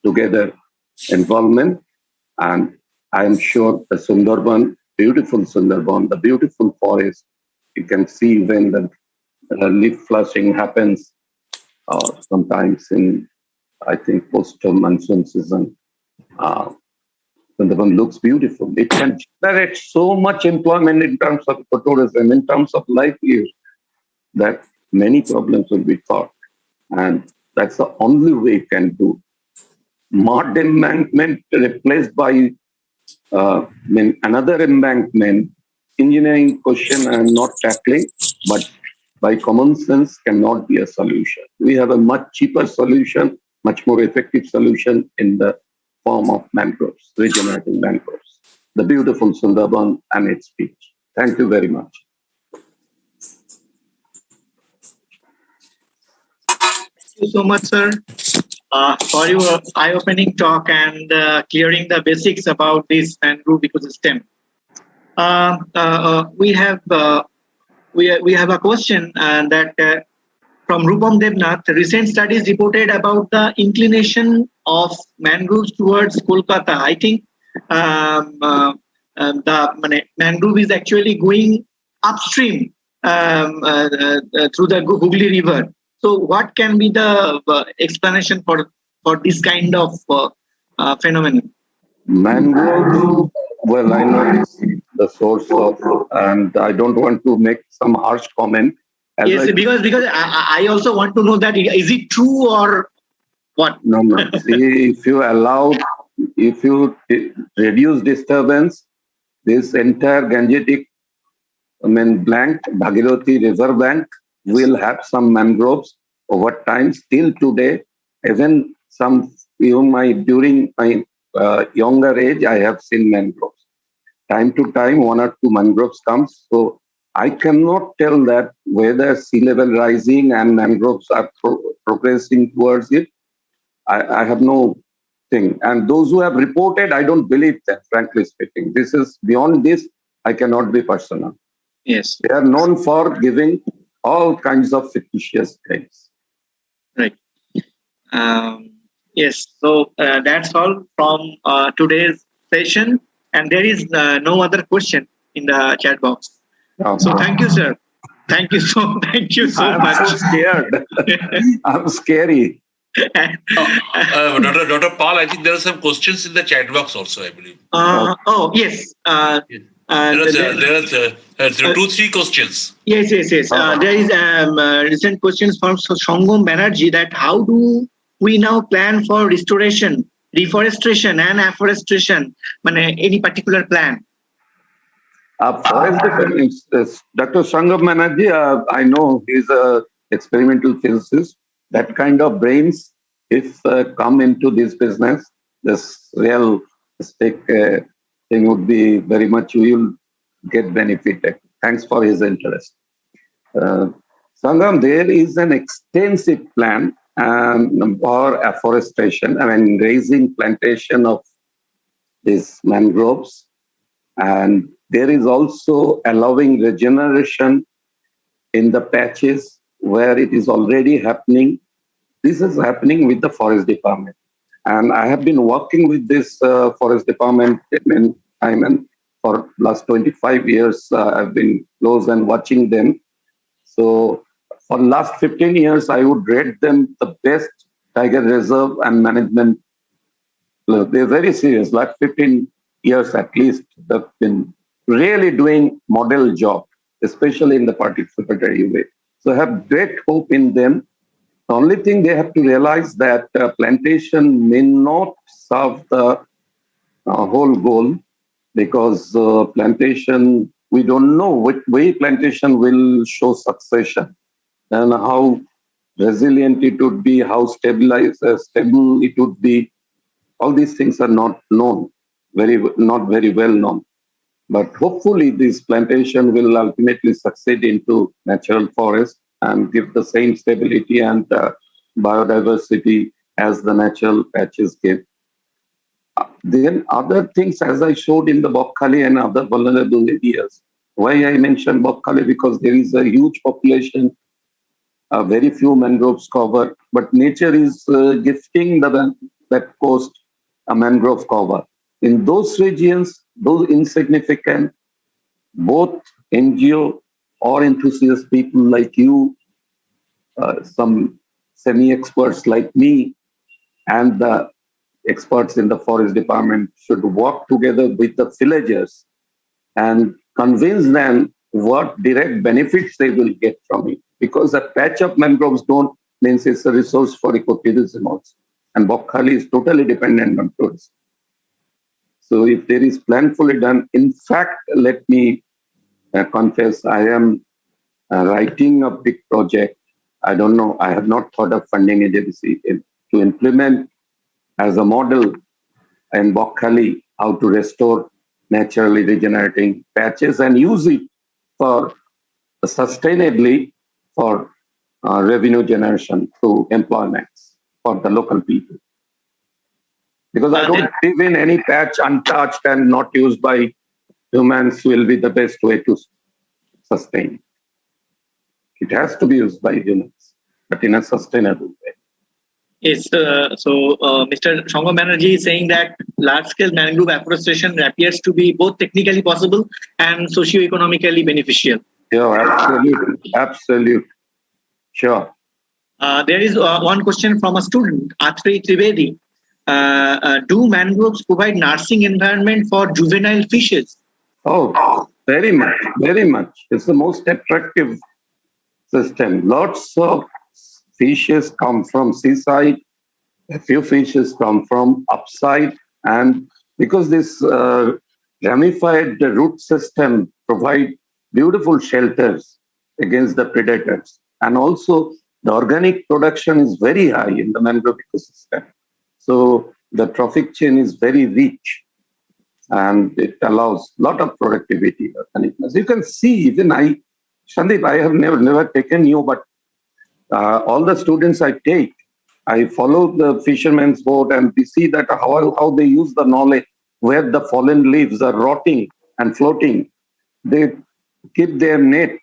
together involvement. And I am sure the Sundarban, beautiful Sundarban, the beautiful forest, you can see when the leaf flushing happens sometimes in, I think, post-monsoon season. Sundarban looks beautiful. It can generate so much employment in terms of tourism, in terms of livelihood, that many problems will be solved. And that's the only way you can do. Mud embankment replaced by another embankment, engineering question I am not tackling, but by common sense cannot be a solution. We have a much cheaper solution, much more effective solution in the form of mangroves, regenerating mangroves. The beautiful Sundarban and its beach. Thank you very much. Thank you so much, sir. for your eye-opening talk and clearing the basics about this mangrove ecosystem. We have a question that from Rupam Devnath. Recent studies reported about the inclination of mangroves towards Kolkata. I think the mangrove is actually going upstream through the Hooghly River. So, what can be the explanation for this kind of phenomenon? Mangrove, well, I know it's the source of, and I don't want to make some harsh comment. Yes, because I also want to know that is it true or what? No. See, if you reduce disturbance, this entire Gangetic, blank, Bhagirathi river bank will have some mangroves over time. Still today, even during my younger age, I have seen mangroves. Time to time, 1 or 2 mangroves comes. So I cannot tell that whether sea level rising and mangroves are progressing towards it. I have no thing. And those who have reported, I don't believe them, frankly speaking. This is beyond this, I cannot be personal. Yes. They are known for giving all kinds of fictitious things. Right. Yes. So that's all from today's session. And there is no other question in the chat box. So thank you, sir. Thank you so much. I'm so scared. I'm scary. Dr. Paul, I think there are some questions in the chat box also, I believe. Oh, yes. There are 2-3 questions. Yes. There is recent questions from Sangam Banerjee that how do we now plan for restoration, reforestation and afforestation? Any particular plan? Forest Defense, Dr. Sangam Banerjee, I know he's an experimental physicist. That kind of brains, if come into this business, this realistic thing would be very much, we will get benefited. Thanks for his interest. Sangam, there is an extensive plan for afforestation, raising plantation of these mangroves. And there is also allowing regeneration in the patches where it is already happening. This is happening with the forest department. And I have been working with this forest department for last 25 years. I've been close and watching them. So for last 15 years, I would rate them the best tiger reserve and management. They're very serious. Last 15 years at least, they've been really doing model job, especially in the participatory way. So I have great hope in them. The only thing they have to realize that plantation may not serve the whole goal, because plantation, we don't know which way plantation will show succession and how resilient it would be, how stable it would be. All these things are not known, not very well known. But hopefully this plantation will ultimately succeed into natural forest and give the same stability and biodiversity as the natural patches give. Then other things, as I showed in the Bokhali and other vulnerable areas. Why I mentioned Bokhali? Because there is a huge population, very few mangroves cover, but nature is gifting that coast a mangrove cover. In those regions, those insignificant, both NGO or enthusiast people like you, some semi-experts like me, and the experts in the forest department should work together with the villagers and convince them what direct benefits they will get from it. Because a patch of mangroves means it's a resource for ecotourism also. And Bokhali is totally dependent on tourism. So if there is planfully done, in fact, let me confess, I am writing a big project. I don't know, I have not thought of funding agency to implement as a model in Bokhali how to restore naturally regenerating patches and use it for sustainably for revenue generation through employments for the local people. Because I don't believe in any patch untouched and not used by humans will be the best way to sustain. It has to be used by humans, but in a sustainable way. Yes, Mr. Shongo Banerjee is saying that large-scale mangrove afforestation appears to be both technically possible and socio-economically beneficial. Yeah, absolutely. Sure. There is one question from a student, Atri Trivedi. Do mangroves provide nursing environment for juvenile fishes? Oh, very much, very much. It's the most attractive system. Lots of fishes come from seaside, a few fishes come from upside, and because this ramified root system provide beautiful shelters against the predators, and also the organic production is very high in the mangrove ecosystem. So the trophic chain is very rich, and it allows a lot of productivity. As you can see, even Sandeep, I have never taken you, but all the students I take, I follow the fisherman's boat, and we see that how they use the knowledge where the fallen leaves are rotting and floating. They keep their net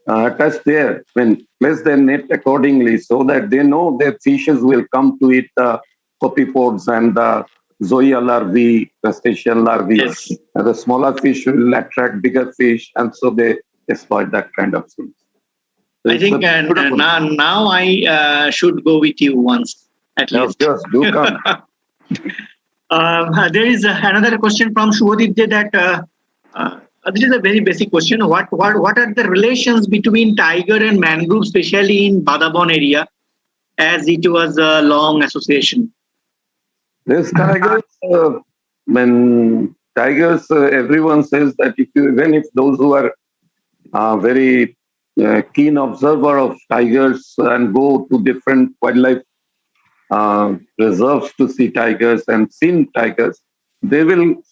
attached there, place their net accordingly so that they know that fishes will come to eat the copepods and the zoea larvae, crustacean larvae. Yes. And the smaller fish will attract bigger fish, and so they exploit that kind of things. So I think now I should go with you once at least. Yes, do come. There is another question from Shubhodip that this is a very basic question. What are the relations between tiger and mangrove, especially in Badabon area, as it was a long association? This tigers, everyone says that even if those who are very keen observer of tigers and go to different wildlife reserves to see tigers and seen tigers, they will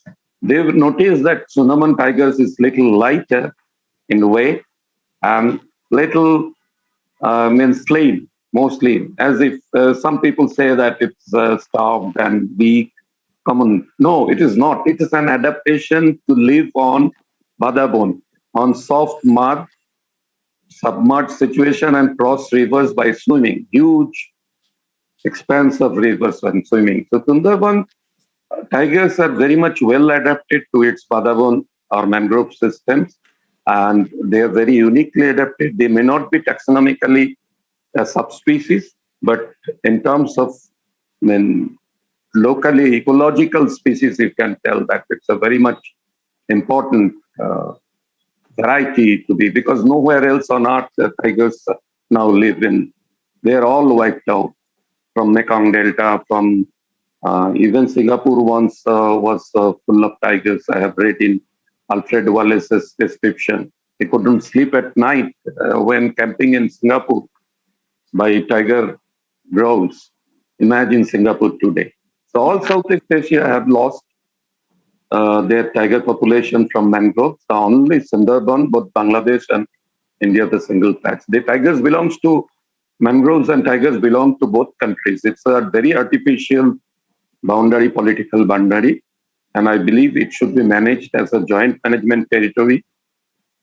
notice that Sundarban tigers is little lighter in weight and little slim, mostly, as if some people say that it's starved and weak. Common. No, it is not. It is an adaptation to live on Badabon, on soft mud, submerged situation, and cross rivers by swimming. Huge expanse of rivers when swimming. So Sundarban tigers are very much well adapted to its Badabon or mangrove systems, and they are very uniquely adapted. They may not be taxonomically a subspecies, but in terms of locally ecological species, you can tell that it's a very much important variety to be, because nowhere else on earth the tigers now live in. They're all wiped out from Mekong Delta, from even Singapore once was full of tigers. I have read in Alfred Wallace's description. He couldn't sleep at night when camping in Singapore by tiger groves. Imagine Singapore today. So all Southeast Asia have lost their tiger population from mangroves. The only Sundarban, both Bangladesh and India, the single patch. The tigers belongs to mangroves and tigers belong to both countries. It's a very artificial boundary, political boundary, and I believe it should be managed as a joint management territory,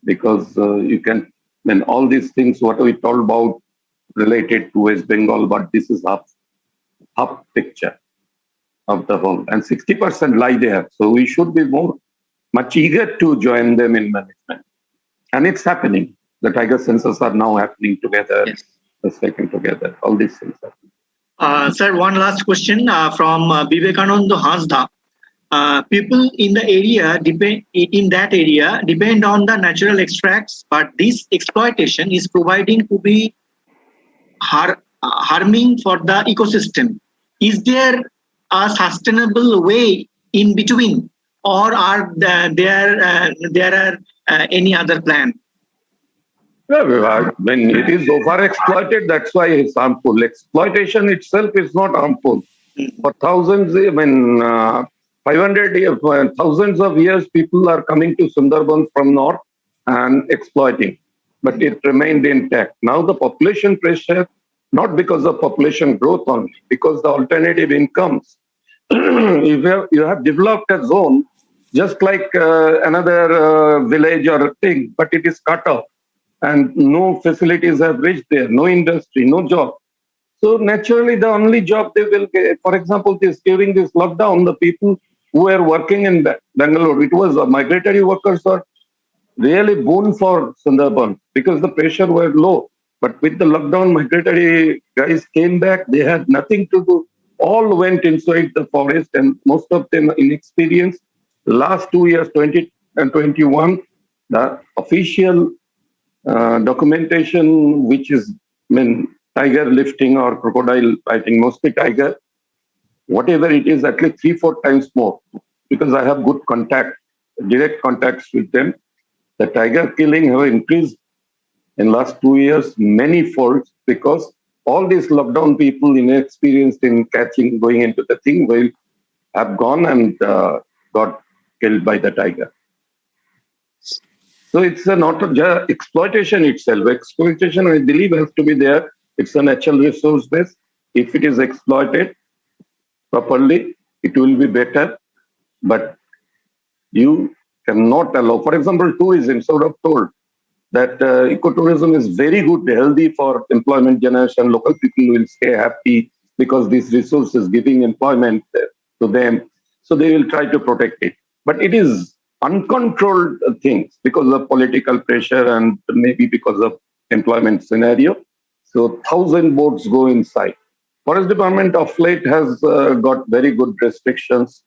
because you can, all these things what we talked about related to West Bengal, but this is half picture of the whole, and 60% lie there. So we should be much eager to join them in management, and it's happening. The tiger census are now happening together. Yes. The second together. All these things happen. Sir, one last question from Vivekananda Hasda. People in the area depend on the natural extracts, but this exploitation is proving to be harming for the ecosystem. Is there a sustainable way in between, or are there any other plan? When it is overexploited, that's why it's harmful. Exploitation itself is not harmful. For thousands, 500 years, thousands of years, people are coming to Sundarbans from north and exploiting, but it remained intact. Now the population pressure not because of population growth only, because the alternative incomes. You have developed a zone just like another village or thing, but it is cut off and no facilities have reached there, no industry, no job. So naturally, the only job they will get, for example, during this lockdown, the people who were working in Bangalore, it was migratory workers are really boon for Sundarbans because the pressure were low. But with the lockdown, migratory guys came back. They had nothing to do. All went inside the forest, and most of them inexperienced. Last 2 years, 20 and 21, the official documentation, which is, tiger lifting or crocodile fighting, mostly tiger, whatever it is, at least 3-4 times more, because I have good contact, direct contacts with them. The tiger killing have increased in last 2 years many folds because all these lockdown people inexperienced in catching, going into the thing, will have gone and got killed by the tiger. So it's not just exploitation itself. Exploitation, I believe, has to be there. It's a natural resource base. If it is exploited properly, it will be better. But you cannot allow, for example, tourism, sort of told that ecotourism is very good, healthy for employment generation. Local people will stay happy because this resource is giving employment to them. So they will try to protect it. But it is uncontrolled things because of political pressure and maybe because of employment scenario. So 1,000 boats go inside. Forest Department of late has got very good restrictions.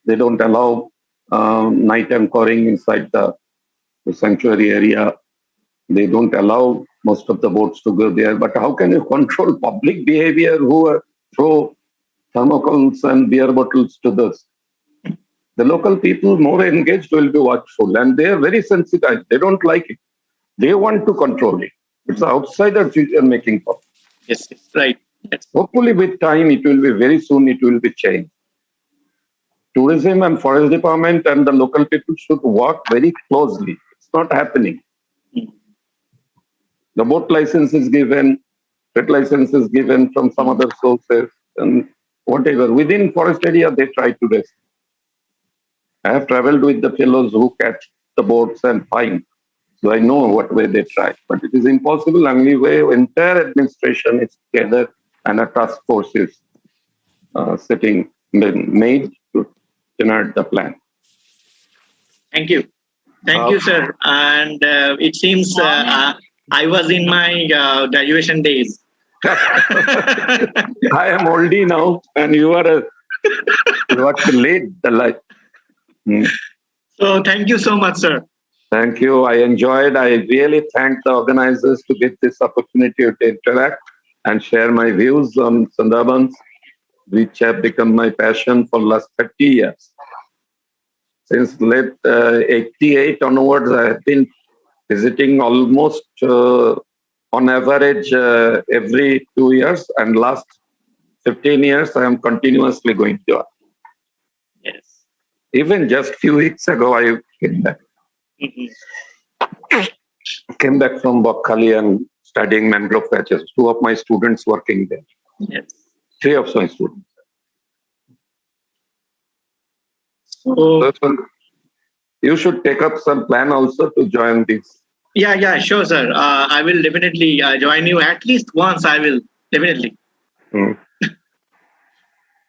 They don't allow night anchoring inside the sanctuary area. They don't allow most of the boats to go there. But how can you control public behavior who throw thermocols and beer bottles to this? The local people more engaged will be watchful, and they are very sensitive. They don't like it. They want to control it. It's outsider decision-making power. Yes, right. Yes. Hopefully with time, it will be very soon, it will be changed. Tourism and Forest Department and the local people should work very closely. It's not happening. The boat license is given, pet license is given from some other sources, and whatever. Within forest area, they try to rest. I have traveled with the fellows who catch the boats and find. So I know what way they try. But it is impossible. Only way entire administration is together and a task force is made to generate the plan. Thank you. Thank you, sir. And it seems I was in my graduation days. I am oldie now, and you are late the life. So thank you so much, sir. Thank you. I enjoyed. I really thank the organizers to get this opportunity to interact and share my views on Sundarbans, which have become my passion for the last 30 years. Since late 88 onwards, I have been visiting almost on average every 2 years, and last 15 years, I am continuously going to. Yes. Even just few weeks ago, I came back. Came back from Bokhali and studying mangrove patches. 2 of my students working there. Yes. 3 of my students. So you should take up some plan also to join this. yeah, sure, sir. I will definitely join you at least once. I will definitely.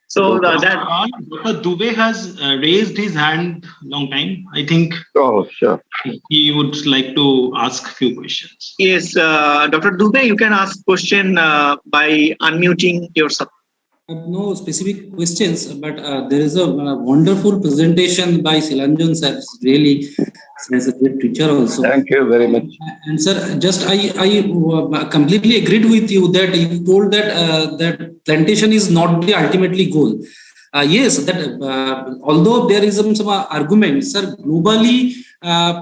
So that Dr. Dubey has raised his hand long time. I think Oh, sure. he would like to ask a few questions. yes, Dr. Dubey, you can ask question by unmuting yourself. No specific questions, but there is a wonderful presentation by Silanjan sir. Really, as a great teacher also. Thank you very much. And sir, just I completely agreed with you that you told that that plantation is not the ultimately goal. Yes, that although there is some arguments, sir, globally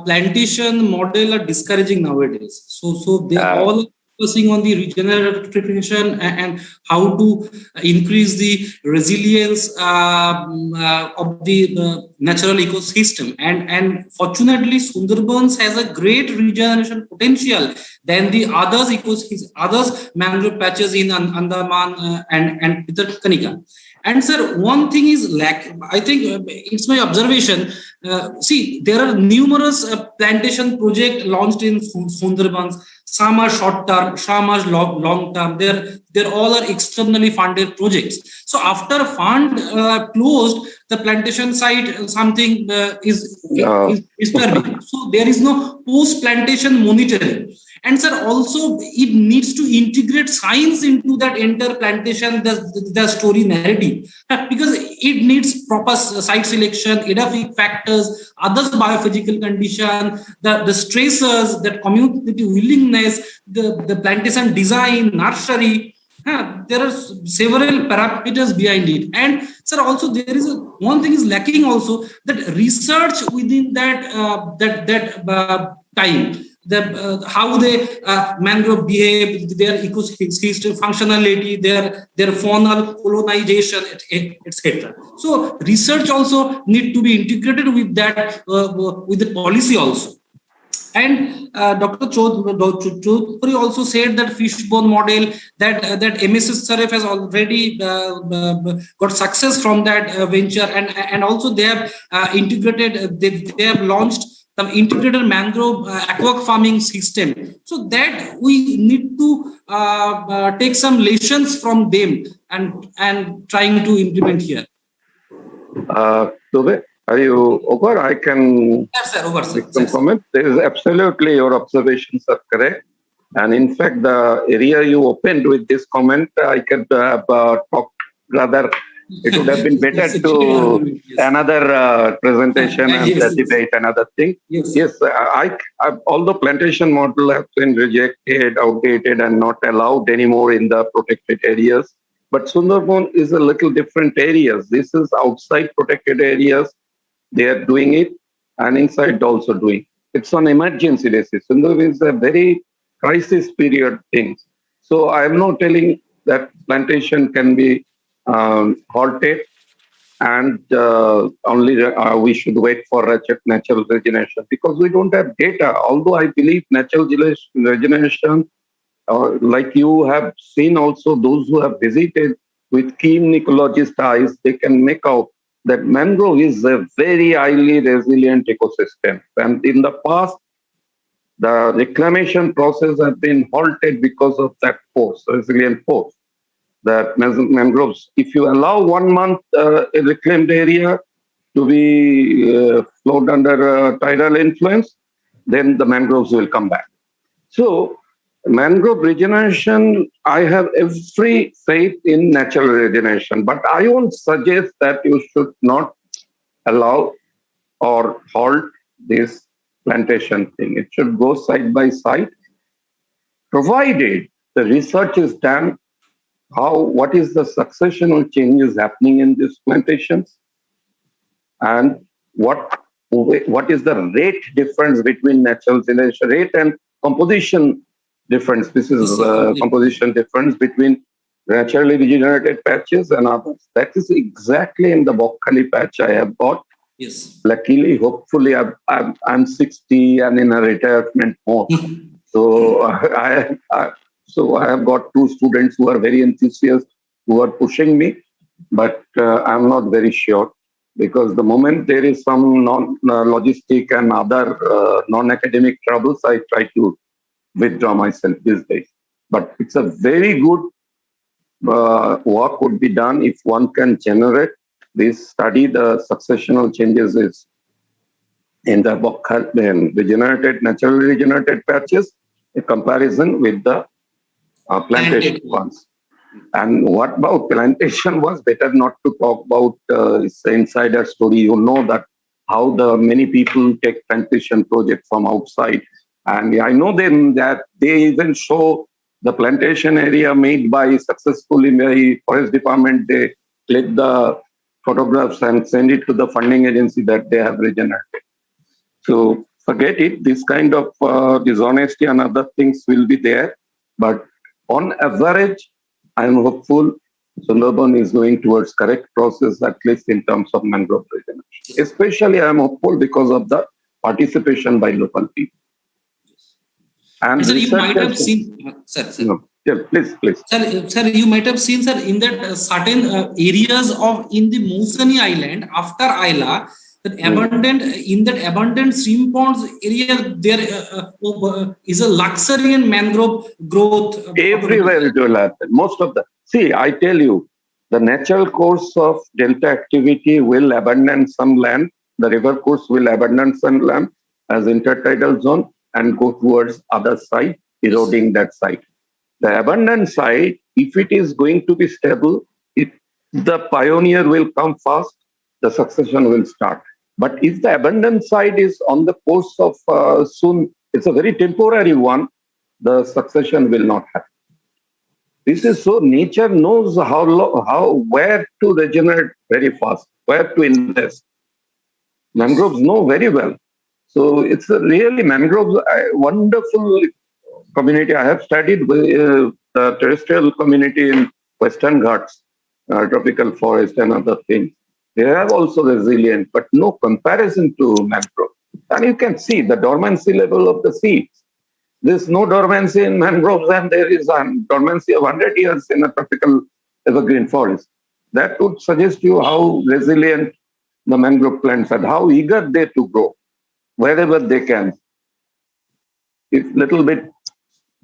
plantation model are discouraging nowadays. So they all focusing on the regeneration and how to increase the resilience of the natural ecosystem. And fortunately, Sundarbans has a great regeneration potential than the others mangrove patches in Andaman and Pittarkanika. And sir, one thing is I think it's my observation. See, there are numerous plantation projects launched in Sundarbans. Some are short term, some are long term. They're all are externally funded projects. So after fund closed, the plantation site something is disturbing. So there is no post plantation monitoring. And sir, also it needs to integrate science into that entire plantation, the story narrative, because it needs proper site selection, edaphic factors, other biophysical condition, the stressors, that community willingness, the plantation design, nursery. There are several parameters behind it. And sir, also there is one thing is lacking also, that research within that time. How they mangrove behave, their ecosystem functionality, their faunal colonization, etc. So research also need to be integrated with that, with the policy also. And Dr. Chaudhary also said that fishbone model, that MSSRF has already got success from that venture, and also they have integrated, they have launched some integrated mangrove aquatic farming system. So that we need to take some lessons from them and trying to implement here. Dubey, are you over? I can make some comment. There is absolutely, your observations are correct. And in fact, the area you opened with this comment, I could have talked rather. It would have been better to another presentation and debate another thing. Yes, although plantation model has been rejected, outdated, and not allowed anymore in the protected areas, but Sundarban is a little different areas. This is outside protected areas. They are doing it, and inside also doing. It's on emergency basis. Sundarban is a very crisis period thing. So I am not telling that plantation can be halted and only we should wait for natural regeneration, because we don't have data. Although I believe natural regeneration, like you have seen also, those who have visited with keen ecologist eyes, they can make out that mangrove is a very highly resilient ecosystem. And in the past, the reclamation process has been halted because of that force, resilient force. That mangroves, if you allow 1 month a reclaimed area to be flowed under tidal influence, then the mangroves will come back. So mangrove regeneration, I have every faith in natural regeneration, but I won't suggest that you should not allow or halt this plantation thing. It should go side by side, provided the research is done. What is the successional changes happening in these plantations, and what is the rate difference between natural regeneration rate and composition difference? This is composition difference between naturally regenerated patches and others. That is exactly in the Bokhali patch I have got. Yes. Luckily, hopefully, I'm 60 and in a retirement mode. So I have got 2 students who are very enthusiastic, who are pushing me, but I'm not very sure, because the moment there is some non-logistic and other non-academic troubles, I try to withdraw myself these days. But it's a very good work would be done if one can generate this, study the successional changes is in the naturally regenerated patches, in comparison with the plantation ones. And what about plantation was better not to talk about. It's an insider story. You know that how the many people take plantation project from outside. And I know them that they even show the plantation area made by successfully by forest department. They click the photographs and send it to the funding agency that they have regenerated. So forget it. This kind of dishonesty and other things will be there. But on average, I am hopeful Sundarban is going towards correct process, at least in terms of mangrove regeneration. Especially, I am hopeful because of the participation by local people. And Sir, you might have researchers- seen, sir. No, yeah, please. Sir, you might have seen, sir, in that certain areas in the Mosani Island after Isla, that abundant stream ponds area, there is a luxuriant mangrove growth. Everywhere it will happen. Most of the I tell you, the natural course of delta activity will abandon some land. The river course will abandon some land as intertidal zone and go towards other side, eroding that side. The abandoned side, if it is going to be stable, the pioneer will come fast, the succession will start. But if the abandoned side is on the course of soon, it's a very temporary one, the succession will not happen. This is so nature knows where to regenerate very fast, where to invest. Mangroves know very well. So it's a really mangroves, wonderful community. I have studied the terrestrial community in Western Ghats, tropical forest and other things. They are also resilient, but no comparison to mangrove. And you can see the dormancy level of the seeds. There's no dormancy in mangroves, and there is a dormancy of 100 years in a tropical evergreen forest. That would suggest you how resilient the mangrove plants are, how eager they to grow wherever they can. If little bit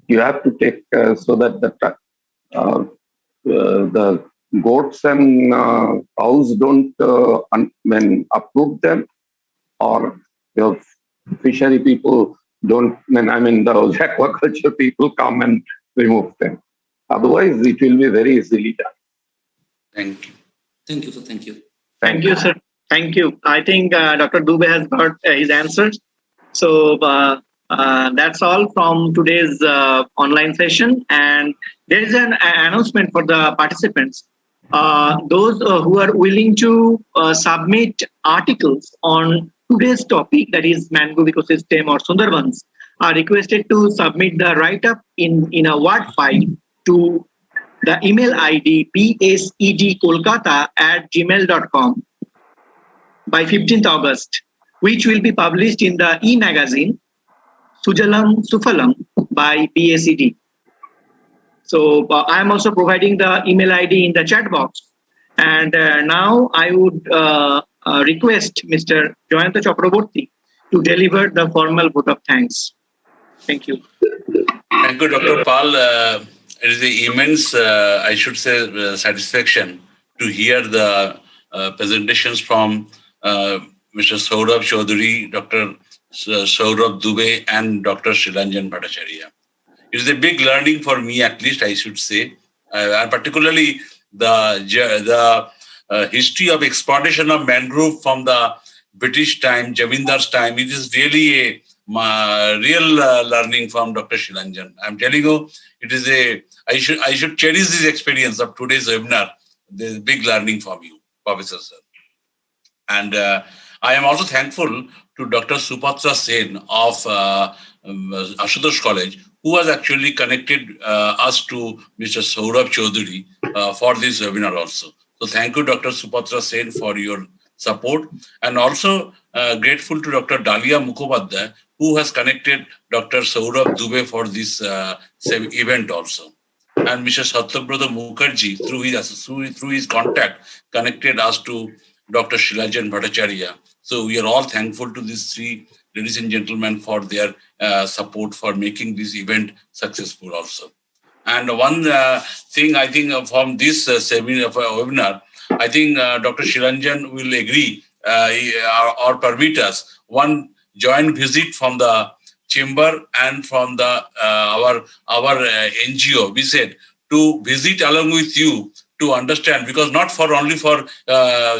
you have to take so that the goats and cows don't uproot them, or your fishery people those aquaculture people come and remove them. Otherwise, it will be very easily done. Thank you. Thank you, sir. Thank you. Thank you, sir. Thank you. I think Dr. Dubey has got his answers. So that's all from today's online session. And there is an announcement for the participants. Those who are willing to submit articles on today's topic, that is mangrove ecosystem or Sundarbans, are requested to submit the write-up in a Word file to the email ID bsedkolkata@gmail.com by 15th August, which will be published in the e-magazine Sujalam Sufalam by BSED. So I am also providing the email ID in the chat box. And now I would request Mr. Joyanta Chakraborty to deliver the formal vote of thanks. Thank you. Thank you, Dr. Pal. It is an immense, I should say, satisfaction to hear the presentations from Mr. Saurabh Chaudhary, Dr. Saurabh Dubey, and Dr. Shilanjan Bhattacharya. It is a big learning for me, at least I should say, and particularly the history of exploitation of mangrove from the British time, Jamindar's time. It is really a real learning from Dr. Shilanjan. I'm telling you, it is I should cherish this experience of today's webinar. There's a big learning from you, Professor Sir. And I am also thankful to Dr. Supatra Sen of Ashutosh College, who has actually connected us to Mr. Saurabh Chaudhary for this webinar also. So thank you, Dr. Supatra Sen, for your support. And also grateful to Dr. Dalia Mukhopadhyay, who has connected Dr. Saurabh Dubey for this event also. And Mr. Satyabrata Mukherjee, through his contact, connected us to Dr. Shilanjan Bhattacharya. So we are all thankful to these three ladies and gentlemen for their support for making this event successful also. And one thing I think from this webinar, I think Dr. Shilanjan will agree or permit us one joint visit from the chamber and from the our NGO, BSED, to visit along with you to understand, because not for only for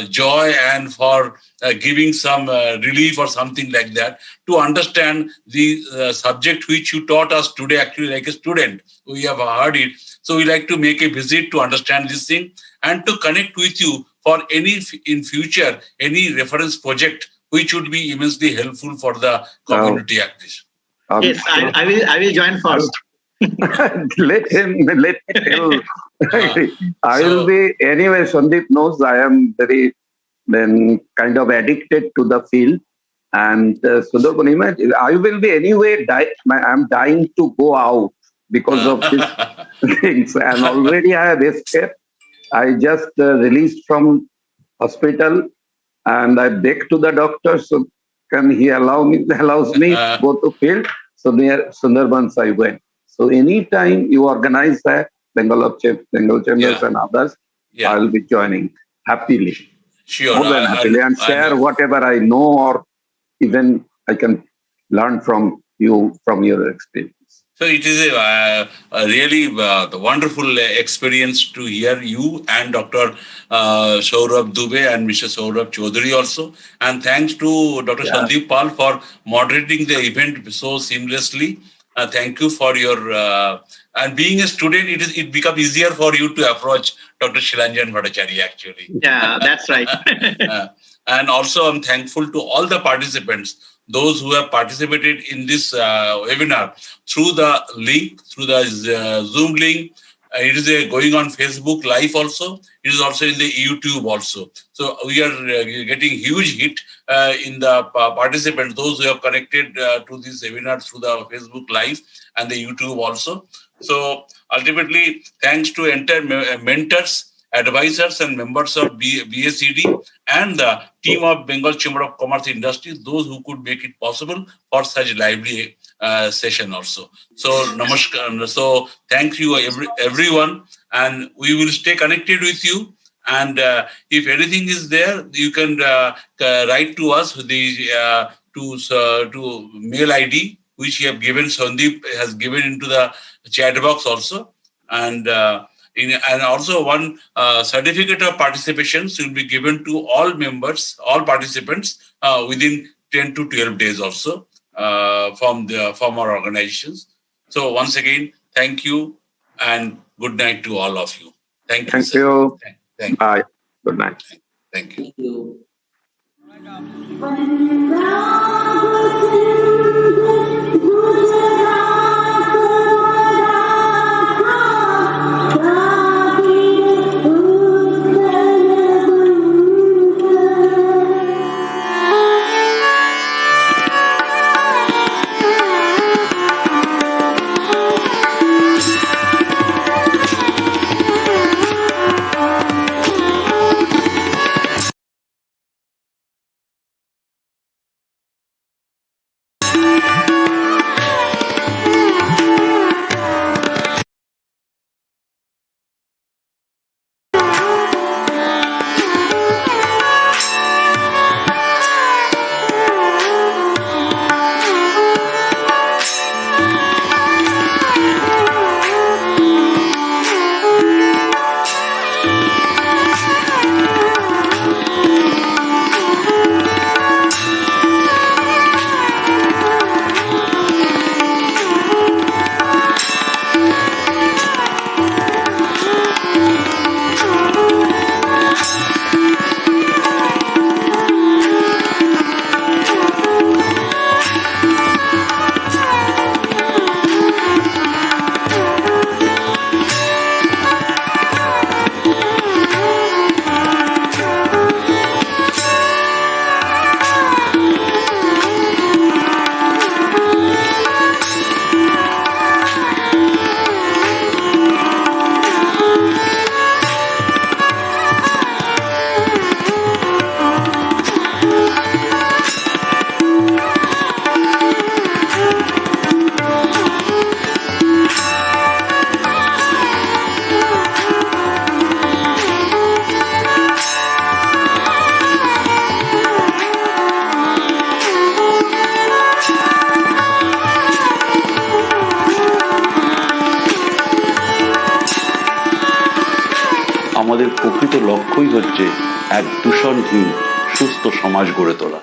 joy and for giving some relief or something like that, to understand the subject which you taught us today, actually like a student, we have heard it. So we like to make a visit to understand this thing and to connect with you for any, in future, any reference project which would be immensely helpful for the community activists. Yes, I will join first. Let me tell. I will So, be, anyway, Sandeep knows I am very kind of addicted to the field. And Sundarban, imagine, I will be anyway, I'm dying to go out because of these things. And already I have escaped. I just released from hospital and I beg to the doctor, so can he allows me go to field. So near Sundarbans I went. So anytime you organize that, Bengal Chambers yeah, and others, yeah, I'll be joining happily, sure. more than happily, and I share know. whatever I know, or even I can learn from you, from your experience. So it is a really the wonderful experience to hear you and Dr. Saurabh Dubey and Mr. Saurabh Chaudhary also. And thanks to Dr. Yeah. Sandeep Pal for moderating the event so seamlessly. Thank you for your and being a student, it becomes easier for you to approach Dr. Shilanjan Bhattacharya actually. Yeah, that's right. And also, I'm thankful to all the participants, those who have participated in this webinar through the link, through the Zoom link. It is going on Facebook Live also. It is also in the YouTube also. So we are getting huge hit in the participants, those who have connected to this webinar through the Facebook Live and the YouTube also. So ultimately, thanks to entire mentors, advisors and members of BSED and the team of Bengal Chamber of Commerce Industries, those who could make it possible for such lively session also. So namaskar. So thank you everyone, and we will stay connected with you. And if anything is there, you can write to us to mail ID which you have given. Sandeep has given into the chat box also, and also one certificate of participation will be given to all members, all participants within 10 to 12 days also from our organizations. So once again, thank you and good night to all of you. Thank you. Thank Sir. you. Thank you. Bye. Good night. Thank you. Thank you. আমাদের প্রকৃত লক্ষ্যই হচ্ছে এক দূষণহীন সুস্থ সমাজ গড়ে তোলা।